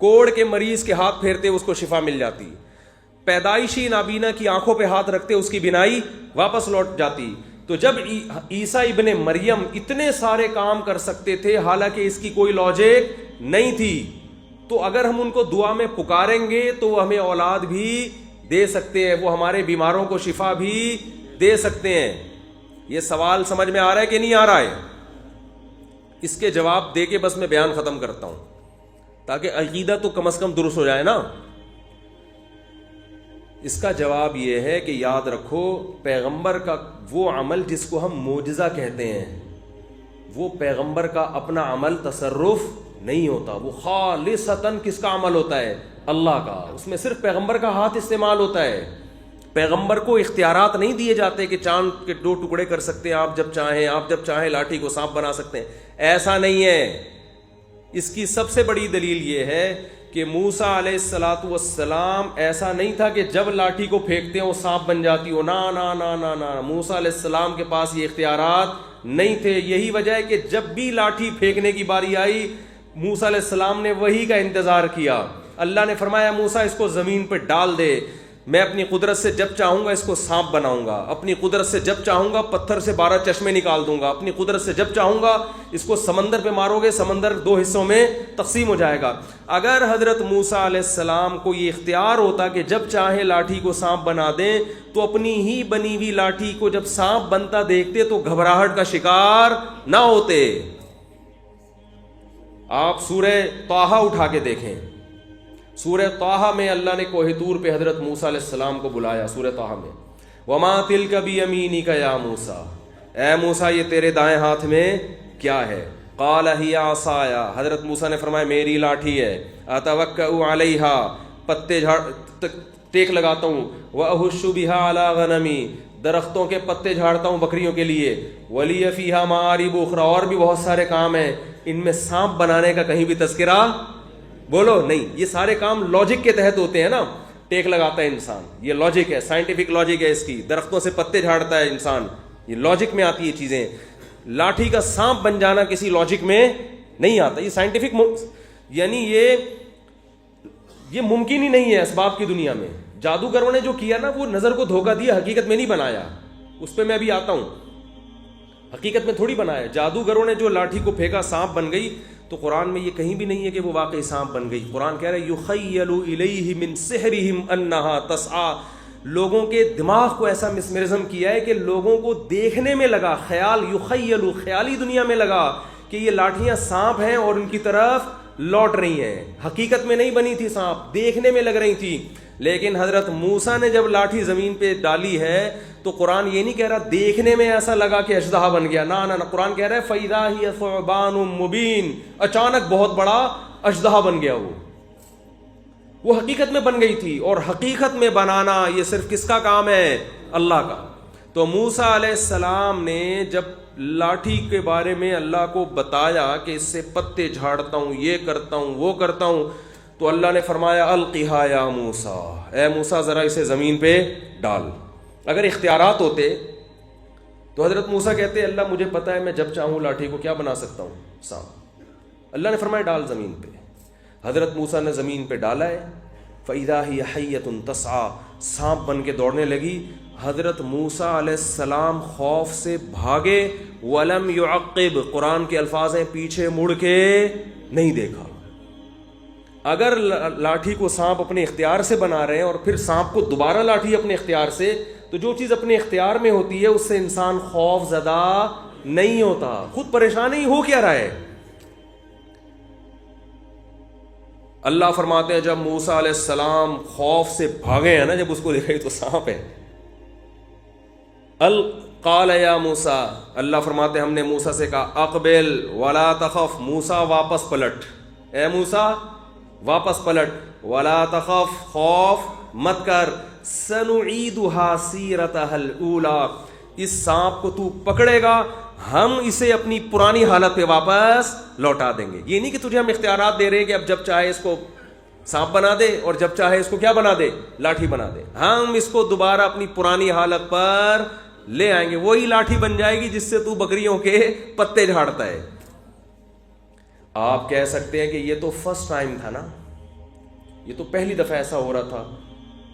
کوڑ کے مریض کے ہاتھ پھیرتے اس کو شفا مل جاتی، پیدائشی نابینا کی آنکھوں پہ ہاتھ رکھتے اس کی بینائی واپس لوٹ جاتی. تو جب عیسیٰ ابن مریم اتنے سارے کام کر سکتے تھے حالانکہ اس کی کوئی لاجک نہیں تھی، تو اگر ہم ان کو دعا میں پکاریں گے تو وہ ہمیں اولاد بھی دے سکتے ہیں، وہ ہمارے بیماروں کو شفا بھی دے سکتے ہیں. یہ سوال سمجھ میں آ رہا ہے کہ نہیں آ رہا ہے؟ اس کے جواب دے کے بس میں بیان ختم کرتا ہوں تاکہ عقیدہ تو کم از کم درست ہو جائے نا. اس کا جواب یہ ہے کہ یاد رکھو، پیغمبر کا وہ عمل جس کو ہم معجزہ کہتے ہیں، وہ پیغمبر کا اپنا عمل تصرف نہیں ہوتا. وہ خالصتاً کس کا عمل ہوتا ہے؟ اللہ کا. اس میں صرف پیغمبر کا ہاتھ استعمال ہوتا ہے. پیغمبر کو اختیارات نہیں دیے جاتے کہ چاند کے 2 ٹکڑے کر سکتے ہیں آپ جب چاہیں، آپ جب چاہیں لاٹھی کو سانپ بنا سکتے ہیں. ایسا نہیں ہے. اس کی سب سے بڑی دلیل یہ ہے کہ موسیٰ علیہ الصلاۃ والسلام ایسا نہیں تھا کہ جب لاٹھی کو پھینکتے ہیں وہ سانپ بن جاتی ہو. نا نا نا نا نا، موسیٰ علیہ السلام کے پاس یہ اختیارات نہیں تھے. یہی وجہ ہے کہ جب بھی لاٹھی پھینکنے کی باری آئی موسیٰ علیہ السلام نے وہی کا انتظار کیا. اللہ نے فرمایا موسیٰ اس کو زمین پہ ڈال دے، میں اپنی قدرت سے جب چاہوں گا اس کو سانپ بناؤں گا، اپنی قدرت سے جب چاہوں گا پتھر سے 12 چشمے نکال دوں گا، اپنی قدرت سے جب چاہوں گا اس کو سمندر پہ مارو گے، سمندر 2 حصوں میں تقسیم ہو جائے گا. اگر حضرت موسیٰ علیہ السلام کو یہ اختیار ہوتا کہ جب چاہے لاٹھی کو سانپ بنا دیں، تو اپنی ہی بنی ہوئی لاٹھی کو جب سانپ بنتا دیکھتے تو گھبراہٹ کا شکار نہ ہوتے. آپ سورہ طٰہٰ اٹھا کے دیکھیں، سورہ طٰہٰ میں اللہ نے کوہ طور پہ حضرت موسیٰ علیہ السلام کو بلایا. سورہ طٰہٰ میں وَمَا تِلْكَ بِيَمِينِكَ يَا مُوسَىٰ، اے موسیٰ یہ تیرے دائیں ہاتھ میں کیا ہے؟ قَالَ هِيَ عَصَايَ، حضرت موسیٰ نے فرمایا میری لاٹھی ہے. أَتَوَكَّأُ عَلَيْهَا، پتے ٹیک لگاتا ہوں. وَأَهُشُّ بِهَا عَلَىٰ غَنَمِي، درختوں کے پتے جھاڑتا ہوں بکریوں کے لیے. وَلِيَ فِيهَا مَآرِبُ أُخْرَىٰ، اور بھی بہت سارے کام ہیں. ان میں سانپ بنانے کا کہیں بھی تذکرہ بولو نہیں. یہ سارے کام لاجک کے تحت ہوتے ہیں نا. ٹیک لگاتا ہے انسان، یہ لاجک ہے، سائنٹیفک لاجک ہے اس کی. درختوں سے پتے جھاڑتا ہے انسان، یہ لاجک میں آتی ہے چیزیں. لاٹھی کا سانپ بن جانا کسی لاجک میں نہیں آتا. یہ سائنٹیفک یعنی یہ ممکن ہی نہیں ہے اسباب کی دنیا میں. جادوگروں نے جو کیا نا وہ نظر کو دھوکہ دیا، حقیقت میں نہیں بنایا. اس پہ میں ابھی آتا ہوں. حقیقت میں تھوڑی بنایا. جادوگروں نے جو لاٹھی کو پھینکا سانپ بن گئی. تو قرآن میں یہ کہیں بھی نہیں ہے کہ وہ واقعی سانپ بن گئی. قرآن کہہ رہا ہے یخیل الیہ من سحرہم انہا تسعی، لوگوں کے دماغ کو ایسا مسمرزم کیا ہے کہ لوگوں کو دیکھنے میں لگا، خیال یخیل، خیالی دنیا میں لگا کہ یہ لاٹھیاں سانپ ہیں اور ان کی طرف لوٹ رہی ہیں. حقیقت میں نہیں بنی تھی سانپ، دیکھنے میں لگ رہی تھی. لیکن حضرت موسیٰ نے جب لاٹھی زمین پہ ڈالی ہے تو قرآن یہ نہیں کہہ رہا دیکھنے میں ایسا لگا کہ اژدہا بن گیا. نا قرآن کہہ رہا ہے فَإِذَا هِيَ ثُعْبَانٌ مُبِينٌ، اچانک بہت بڑا اژدہا بن گیا. وہ حقیقت میں بن گئی تھی. اور حقیقت میں بنانا یہ صرف کس کا کام ہے؟ اللہ کا. تو موسیٰ علیہ السلام نے جب لاٹھی کے بارے میں اللہ کو بتایا کہ اس سے پتے جھاڑتا ہوں، یہ کرتا ہوں، وہ کرتا ہوں، تو اللہ نے فرمایا القھا یا موسیٰ، اے موسیٰ ذرا اسے زمین پہ ڈال. اگر اختیارات ہوتے تو حضرت موسیٰ کہتے اللہ مجھے پتہ ہے میں جب چاہوں لاٹھی کو کیا بنا سکتا ہوں، سانپ۔ اللہ نے فرمایا ڈال زمین پہ۔ حضرت موسیٰ نے زمین پہ ڈالا ہے، فَإِذَا هِيَ حَيَّةٌ تَسْعَىٰ، سانپ بن کے دوڑنے لگی۔ حضرت موسیٰ علیہ السلام خوف سے بھاگے، وَلَمْ يُعَقِّبْ، قرآن کے الفاظ ہیں پیچھے مڑ کے نہیں دیکھا۔ اگر لاٹھی کو سانپ اپنے اختیار سے بنا رہے ہیں اور پھر سانپ کو دوبارہ لاٹھی اپنے اختیار سے، تو جو چیز اپنے اختیار میں ہوتی ہے اس سے انسان خوف زدہ نہیں ہوتا، خود پریشان ہی ہو کیا رہا ہے۔ اللہ فرماتے ہیں جب موسیٰ علیہ السلام خوف سے بھاگے ہیں نا، جب اس کو دیکھا تو سانپ ہے، قال یا موسیٰ، اللہ فرماتے ہم نے موسیٰ سے کہا اقبل ولا تخف، موسیٰ واپس پلٹ، اے موسیٰ واپس پلٹ، ولا تخف، خوف مت کر، سنعیدها سیرتها الاولی، اس سانپ کو تو پکڑے گا ہم اسے اپنی پرانی حالت پہ واپس لوٹا دیں گے۔ یہ نہیں کہ تجھے ہم اختیارات دے رہے ہیں کہ اب جب چاہے اس کو سانپ بنا دے اور جب چاہے اس کو کیا بنا دے، لاٹھی بنا دے، ہم اس کو دوبارہ اپنی پرانی حالت پر لے آئیں گے، وہی لاٹھی بن جائے گی جس سے تو بکریوں کے پتے جھاڑتا ہے۔ آپ کہہ سکتے ہیں کہ یہ تو فرسٹ ٹائم تھا نا، یہ تو پہلی دفعہ ایسا ہو رہا تھا،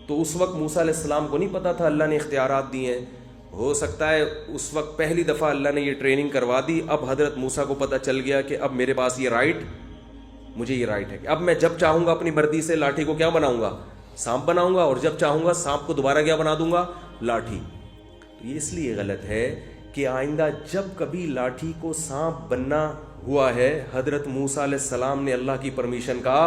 تو اس وقت موسیٰ علیہ السلام کو نہیں پتا تھا اللہ نے اختیارات دیے ہیں؟ ہو سکتا ہے اس وقت پہلی دفعہ اللہ نے یہ ٹریننگ کروا دی، اب حضرت موسیٰ کو پتہ چل گیا کہ اب میرے پاس یہ رائٹ، مجھے یہ رائٹ ہے کہ اب میں جب چاہوں گا اپنی مرضی سے لاٹھی کو کیا بناؤں گا، سانپ بناؤں گا، اور جب چاہوں گا سانپ کو دوبارہ کیا بنا دوں گا، لاٹھی۔ تو یہ اس لیے غلط ہے کہ آئندہ جب کبھی لاٹھی کو سانپ بننا ہوا ہے، حضرت موسیٰ علیہ السلام نے اللہ کی پرمیشن کا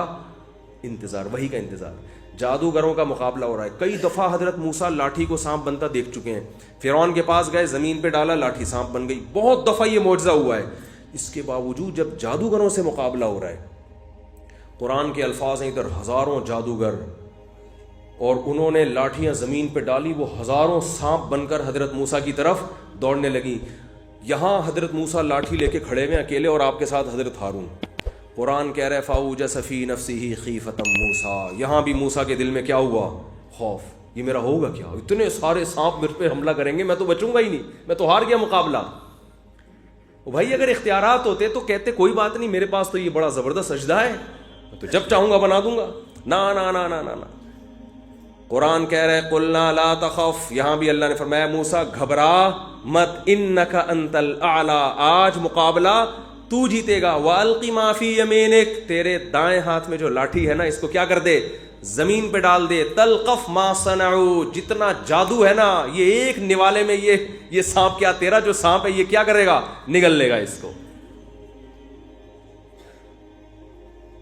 انتظار، وہی کا انتظار۔ جادوگروں کا مقابلہ ہو رہا ہے، کئی دفعہ حضرت موسیٰ لاٹھی کو سانپ بنتا دیکھ چکے ہیں، فرعون کے پاس گئے، زمین پہ ڈالا، لاٹھی سانپ بن گئی، بہت دفعہ یہ معجزہ ہوا ہے۔ اس کے باوجود جب جادوگروں سے مقابلہ ہو رہا ہے، قرآن کے الفاظ ہیں ادھر ہزاروں جادوگر، اور انہوں نے لاٹھیاں زمین پہ ڈالی، وہ ہزاروں سانپ بن کر حضرت موسیٰ کی طرف دوڑنے لگی۔ یہاں حضرت موسیٰ لاٹھی لے کے کھڑے ہوئے اکیلے، اور آپ کے ساتھ حضرت ہارون۔ قرآن کہہ رہے فَأَوْجَسَ فِي نَفْسِهِ خِيفَةً موسیٰ، یہاں بھی موسیٰ کے دل میں کیا ہوا، خوف، یہ میرا ہوگا کیا، اتنے سارے سانپ میرے پہ حملہ کریں گے، میں تو بچوں گا ہی نہیں، میں تو ہار گیا مقابلہ۔ بھائی اگر اختیارات ہوتے تو کہتے کوئی بات نہیں، میرے پاس تو یہ بڑا زبردست سجدہ ہے، تو جب چاہوں گا بنا دوں گا۔ نا نا نا نا نا نا، قرآن کہہ رہے قلنا لا تخف، یہاں بھی اللہ نے فرمایا موسیٰ گھبرا مت، انک انت الاعلی، آج مقابلہ تو جیتے گا، وَأَلْقِ مَا فِي يَمِينِكَ، تیرے دائیں ہاتھ میں جو لاٹھی ہے نا اس کو کیا کر دے، زمین پہ ڈال دے، تلقف ما صنعوا، جتنا جادو ہے نا یہ ایک نوالے میں یہ سانپ کیا، تیرا جو سانپ ہے یہ کیا کرے گا، نگل لے گا اس کو۔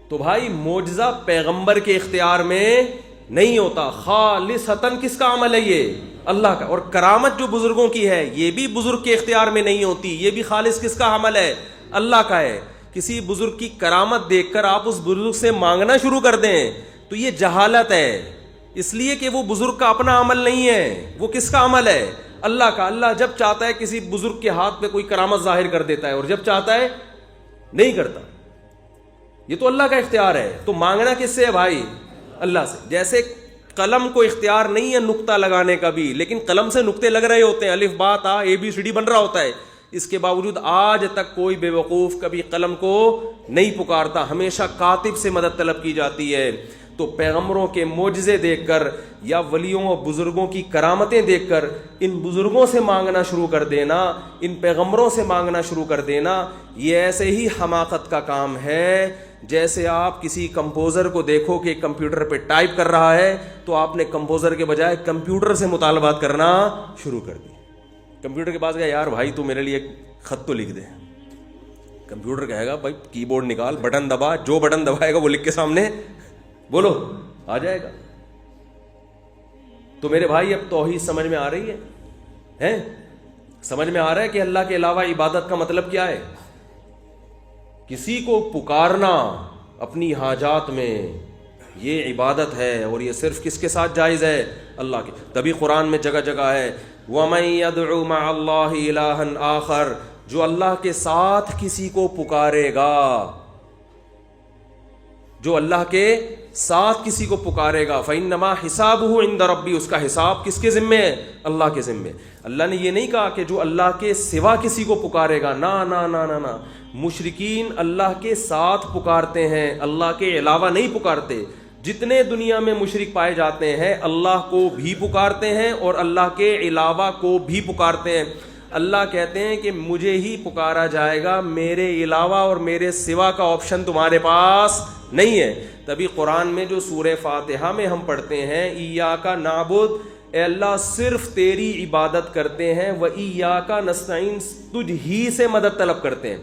تو بھائی معجزہ پیغمبر کے اختیار میں نہیں ہوتا، خالصتاً کس کا عمل ہے، یہ اللہ کا۔ اور کرامت جو بزرگوں کی ہے یہ بھی بزرگ کے اختیار میں نہیں ہوتی، یہ بھی خالص کس کا عمل ہے، اللہ کا ہے۔ کسی بزرگ کی کرامت دیکھ کر آپ اس بزرگ سے مانگنا شروع کر دیں تو یہ جہالت ہے، اس لیے کہ وہ بزرگ کا اپنا عمل نہیں ہے، وہ کس کا عمل ہے، اللہ کا۔ اللہ جب چاہتا ہے کسی بزرگ کے ہاتھ پہ کوئی کرامت ظاہر کر دیتا ہے، اور جب چاہتا ہے نہیں کرتا، یہ تو اللہ کا اختیار ہے۔ تو مانگنا کس سے ہے بھائی، اللہ سے۔ جیسے قلم کو اختیار نہیں ہے نقطہ لگانے کا بھی، لیکن قلم سے نقطے لگ رہے ہوتے ہیں، الف با تا اے بی سی ڈی بن رہا ہوتا ہے، اس کے باوجود آج تک کوئی بے وقوف کبھی قلم کو نہیں پکارتا، ہمیشہ کاتب سے مدد طلب کی جاتی ہے۔ تو پیغمبروں کے معجزے دیکھ کر یا ولیوں اور بزرگوں کی کرامتیں دیکھ کر ان بزرگوں سے مانگنا شروع کر دینا، ان پیغمبروں سے مانگنا شروع کر دینا، یہ ایسے ہی حماقت کا کام ہے جیسے آپ کسی کمپوزر کو دیکھو کہ کمپیوٹر پہ ٹائپ کر رہا ہے تو آپ نے کمپوزر کے بجائے کمپیوٹر سے مطالبات کرنا شروع کر دی۔ کمپیوٹر کے پاس گیا، یار بھائی تو میرے لیے ایک خط تو لکھ دے۔ کمپیوٹر کہے گا بھائی کی بورڈ نکال، بٹن دبا، جو بٹن دبائے گا وہ لکھ کے سامنے بولو آ جائے گا۔ تو میرے بھائی اب توحید سمجھ میں آ رہی ہے؟ سمجھ میں آ رہا ہے کہ اللہ کے علاوہ عبادت کا مطلب کیا ہے؟ کسی کو پکارنا اپنی حاجات میں یہ عبادت ہے، اور یہ صرف کس کے ساتھ جائز ہے؟ اللہ کے۔ تبھی قرآن میں جگہ جگہ ہے وَمَن يَدْعُ مَعَ اللَّهِ إِلَٰهًا آخَرَ، جو اللہ کے ساتھ کسی کو پکارے گا، جو اللہ کے ساتھ کسی کو پکارے گا فَإِنَّمَا حِسَابُهُ عِنْدَ رَبِّهِ، اس کا حساب کس کے ذمے ہے؟ اللہ کے ذمے۔ اللہ نے یہ نہیں کہا کہ جو اللہ کے سوا کسی کو پکارے گا، نا نا نا نا نا، مشرکین اللہ کے ساتھ پکارتے ہیں، اللہ کے علاوہ نہیں پکارتے۔ جتنے دنیا میں مشرک پائے جاتے ہیں اللہ کو بھی پکارتے ہیں اور اللہ کے علاوہ کو بھی پکارتے ہیں۔ اللہ کہتے ہیں کہ مجھے ہی پکارا جائے گا، میرے علاوہ اور میرے سوا کا آپشن تمہارے پاس نہیں ہے۔ تبھی قرآن میں جو سورہ فاتحہ میں ہم پڑھتے ہیں ایاک نعبد، اے اللہ صرف تیری عبادت کرتے ہیں، وایاک نستعین، تجھ ہی سے مدد طلب کرتے ہیں۔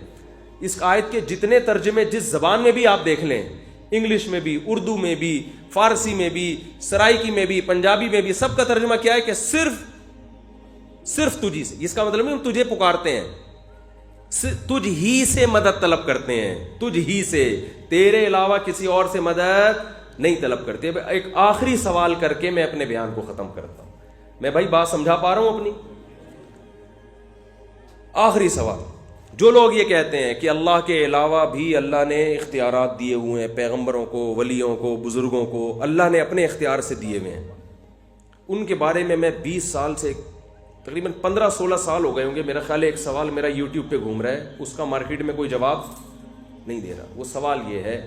اس آیت کے جتنے ترجمے جس زبان میں بھی آپ دیکھ لیں، انگلش میں بھی، اردو میں بھی، فارسی میں بھی، سرائکی میں بھی، پنجابی میں بھی، سب کا ترجمہ کیا ہے کہ صرف تجھی سے۔ اس کا مطلب نہیں ہم تجھے پکارتے ہیں، تجھ ہی سے مدد طلب کرتے ہیں، تجھ ہی سے، تیرے علاوہ کسی اور سے مدد نہیں طلب کرتے۔ ایک آخری سوال کر کے میں اپنے بیان کو ختم کرتا ہوں۔ میں بھائی بات سمجھا پا رہا ہوں اپنی؟ آخری سوال، جو لوگ یہ کہتے ہیں کہ اللہ کے علاوہ بھی اللہ نے اختیارات دیے ہوئے ہیں، پیغمبروں کو، ولیوں کو، بزرگوں کو اللہ نے اپنے اختیار سے دیے ہوئے ہیں، ان کے بارے میں 20 سال سے تقریباً 15-16 سال ہو گئے ہوں گے، میرا خیال ہے ایک سوال میرا یوٹیوب پہ گھوم رہا ہے، اس کا مارکیٹ میں کوئی جواب نہیں دے رہا۔ وہ سوال یہ ہے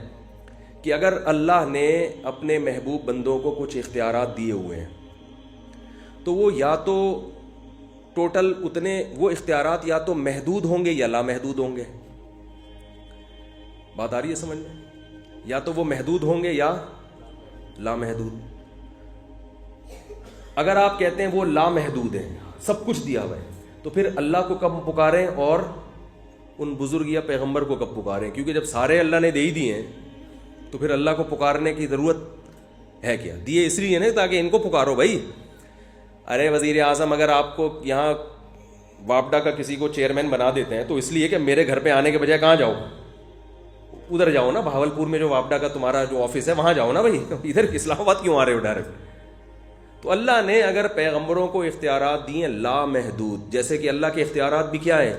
کہ اگر اللہ نے اپنے محبوب بندوں کو کچھ اختیارات دیے ہوئے ہیں تو وہ یا تو ٹوٹل اتنے وہ اختیارات یا تو محدود ہوں گے یا لامحدود ہوں گے۔ بات آ رہی ہے سمجھ میں؟ یا تو وہ محدود ہوں گے یا لامحدود۔ اگر آپ کہتے ہیں وہ لامحدود ہیں، سب کچھ دیا ہوا ہے، تو پھر اللہ کو کب پکاریں اور ان بزرگ یا پیغمبر کو کب پکاریں؟ کیونکہ جب سارے اللہ نے دے ہی دیے ہیں تو پھر اللہ کو پکارنے کی ضرورت ہے کیا؟ دیے اس لیے نا تاکہ ان کو پکارو بھائی۔ ارے وزیر اعظم اگر آپ کو یہاں واپڈا کا کسی کو چیئرمین بنا دیتے ہیں تو اس لیے کہ میرے گھر پہ آنے کے بجائے کہاں جاؤ؟ ادھر جاؤ نا، بھاولپور میں جو واپڈا کا تمہارا جو آفس ہے وہاں جاؤ نا بھائی، ادھر اسلام آباد کیوں آ رہے ہو ڈائریکٹ؟ تو اللہ نے اگر پیغمبروں کو اختیارات دیے لامحدود، جیسے کہ اللہ کے اختیارات بھی کیا ہیں؟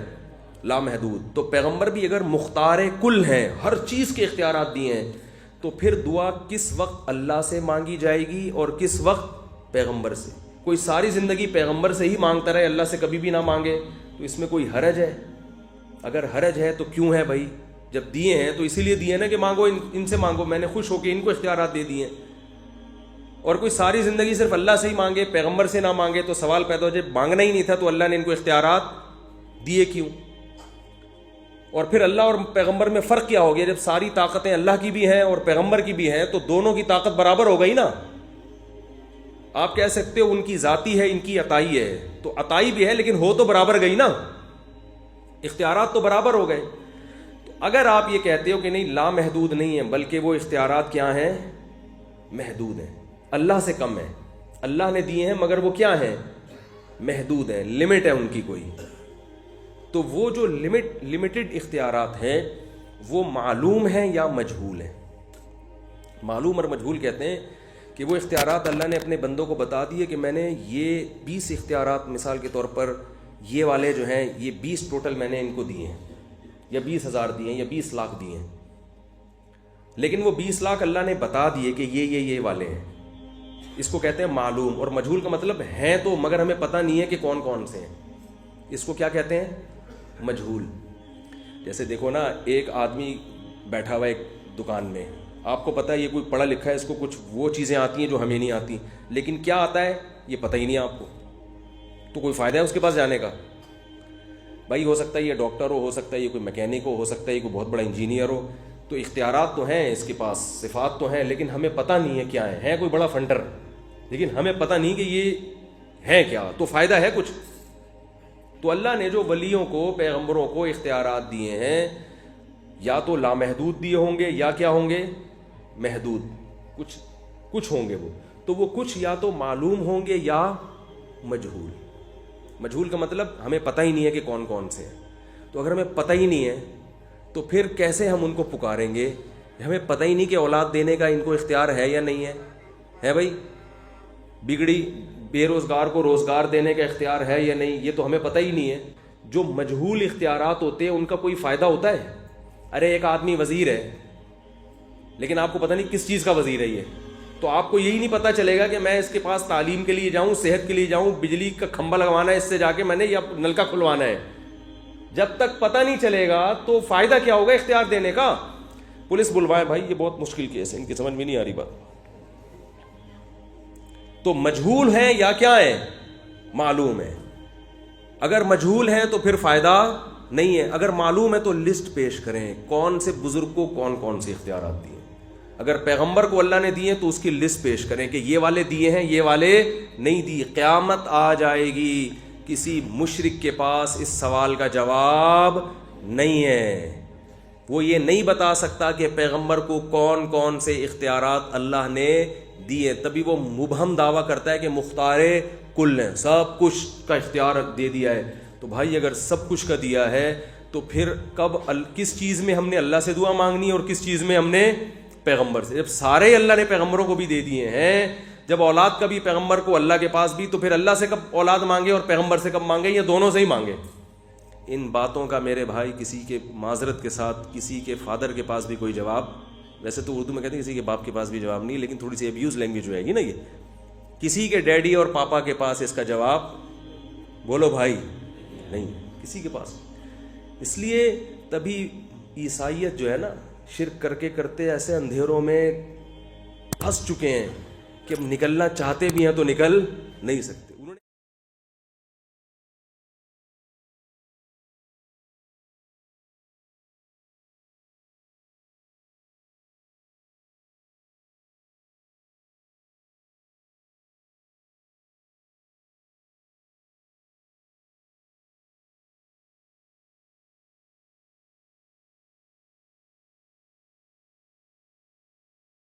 لامحدود، تو پیغمبر بھی اگر مختار کل ہیں، ہر چیز کے اختیارات دیے ہیں، تو پھر دعا کس وقت اللہ سے مانگی جائے گی اور کس وقت پیغمبر سے؟ کوئی ساری زندگی پیغمبر سے ہی مانگتا رہے، اللہ سے کبھی بھی نہ مانگے، تو اس میں کوئی حرج ہے؟ اگر حرج ہے تو کیوں ہے بھائی؟ جب دیے ہیں تو اسی لیے دیے نا کہ مانگو، ان سے مانگو، میں نے خوش ہو کے ان کو اختیارات دے دیے۔ اور کوئی ساری زندگی صرف اللہ سے ہی مانگے، پیغمبر سے نہ مانگے، تو سوال پیدا ہو جائے مانگنا ہی نہیں تھا تو اللہ نے ان کو اختیارات دیے کیوں؟ اور پھر اللہ اور پیغمبر میں فرق کیا ہو گیا؟ جب ساری طاقتیں اللہ کی بھی ہیں اور پیغمبر کی بھی ہیں تو دونوں کی طاقت برابر ہو گئی نا۔ آپ کہہ سکتے ہو ان کی ذاتی ہے، ان کی عطائی ہے، تو عطائی بھی ہے لیکن ہو تو برابر گئی نا، اختیارات تو برابر ہو گئے۔ تو اگر آپ یہ کہتے ہو کہ نہیں لامحدود نہیں ہے بلکہ وہ اختیارات کیا ہیں؟ محدود ہیں، اللہ سے کم ہے، اللہ نے دیے ہیں مگر وہ کیا ہیں؟ محدود ہیں، لمٹ ہے ان کی کوئی۔ تو وہ جو لمیٹڈ اختیارات ہیں وہ معلوم ہیں یا مجہول ہیں؟ معلوم اور مجہول کہتے ہیں کہ وہ اختیارات اللہ نے اپنے بندوں کو بتا دیے کہ میں نے یہ 20 اختیارات مثال کے طور پر یہ والے جو ہیں یہ 20 ٹوٹل میں نے ان کو دیے ہیں، یا 20,000 دیے ہیں، یا 20 لاکھ دیے ہیں، لیکن وہ 20 لاکھ اللہ نے بتا دیے کہ یہ والے ہیں۔ اس کو کہتے ہیں معلوم، اور مجہول کا مطلب ہیں تو مگر ہمیں پتہ نہیں ہے کہ کون کون سے ہیں، اس کو کیا کہتے ہیں؟ مجہول۔ جیسے دیکھو نا، ایک آدمی بیٹھا ہوا ایک دکان میں، آپ کو پتہ ہے یہ کوئی پڑھا لکھا ہے، اس کو کچھ وہ چیزیں آتی ہیں جو ہمیں نہیں آتی، لیکن کیا آتا ہے یہ پتہ ہی نہیں آپ کو، تو کوئی فائدہ ہے اس کے پاس جانے کا؟ بھائی ہو سکتا ہے یہ ڈاکٹر ہو سکتا ہے یہ کوئی میکینک ہو سکتا ہے یہ کوئی بہت بڑا انجینئر ہو، تو اختیارات تو ہیں اس کے پاس، صفات تو ہیں، لیکن ہمیں پتہ نہیں ہے کیا ہے کوئی بڑا فنٹر، لیکن ہمیں پتہ نہیں کہ یہ ہے کیا، تو فائدہ ہے کچھ؟ تو اللہ نے جو ولیوں کو، پیغمبروں کو اختیارات دیے ہیں یا تو لامحدود دیے ہوں گے یا کیا ہوں گے؟ محدود، کچھ ہوں گے وہ، تو وہ کچھ یا تو معلوم ہوں گے یا مجہول۔ مجہول کا مطلب ہمیں پتہ ہی نہیں ہے کہ کون کون سے ہیں۔ تو اگر ہمیں پتہ ہی نہیں ہے تو پھر کیسے ہم ان کو پکاریں گے؟ ہمیں پتہ ہی نہیں کہ اولاد دینے کا ان کو اختیار ہے یا نہیں ہے بھائی؟ بگڑی بے روزگار کو روزگار دینے کا اختیار ہے یا نہیں، یہ تو ہمیں پتہ ہی نہیں ہے۔ جو مجہول اختیارات ہوتے ہیں ان کا کوئی فائدہ ہوتا ہے؟ ارے ایک آدمی وزیر ہے، لیکن آپ کو پتہ نہیں کس چیز کا وزیر ہے یہ. تو آپ کو یہی نہیں پتہ چلے گا کہ میں اس کے پاس تعلیم کے لیے جاؤں, صحت کے لیے جاؤں, بجلی کا کھمبا لگوانا ہے اس سے جا کے میں نے, یا نلکا کھلوانا ہے. جب تک پتہ نہیں چلے گا تو فائدہ کیا ہوگا اختیار دینے کا. پولیس بلوائے بھائی, یہ بہت مشکل کیس ہے, ان کی سمجھ میں نہیں آ رہی بات. تو مجہول ہیں یا کیا ہے, معلوم ہے. اگر مجہول ہیں تو پھر فائدہ نہیں ہے. اگر معلوم ہے تو لسٹ پیش کریں کون سے بزرگ کو کون کون سے اختیارات دیے. اگر پیغمبر کو اللہ نے دیے تو اس کی لسٹ پیش کریں کہ یہ والے دیے ہیں, یہ والے نہیں دیے. قیامت آ جائے گی, کسی مشرک کے پاس اس سوال کا جواب نہیں ہے. وہ یہ نہیں بتا سکتا کہ پیغمبر کو کون کون سے اختیارات اللہ نے دیے. تبھی وہ مبہم دعویٰ کرتا ہے کہ مختار کل ہیں, سب کچھ کا اختیار دے دیا ہے. تو بھائی اگر سب کچھ کا دیا ہے تو پھر کب کس چیز میں ہم نے اللہ سے دعا مانگنی اور کس چیز میں ہم نے پیغمبر سے؟ جب سارے اللہ نے پیغمبروں کو بھی دے دیے ہیں, جب اولاد کا بھی پیغمبر کو اللہ کے پاس بھی, تو پھر اللہ سے کب اولاد مانگے اور پیغمبر سے کب مانگے, یا دونوں سے ہی مانگے؟ ان باتوں کا میرے بھائی کسی کے معذرت کے ساتھ کسی کے فادر کے پاس بھی کوئی جواب, ویسے تو اردو میں کہتے ہیں کسی کے باپ کے پاس بھی جواب نہیں, لیکن تھوڑی سی ابیوز لینگویج ہوئے گی نا, یہ کسی کے ڈیڈی اور پاپا کے پاس اس کا جواب بولو بھائی نہیں, کسی کے پاس. اس لیے تبھی عیسائیت جو ہے نا, شرک کر کے کرتے ایسے اندھیروں میں پھنس چکے ہیں کہ اب نکلنا چاہتے بھی ہیں تو نکل نہیں سکتے.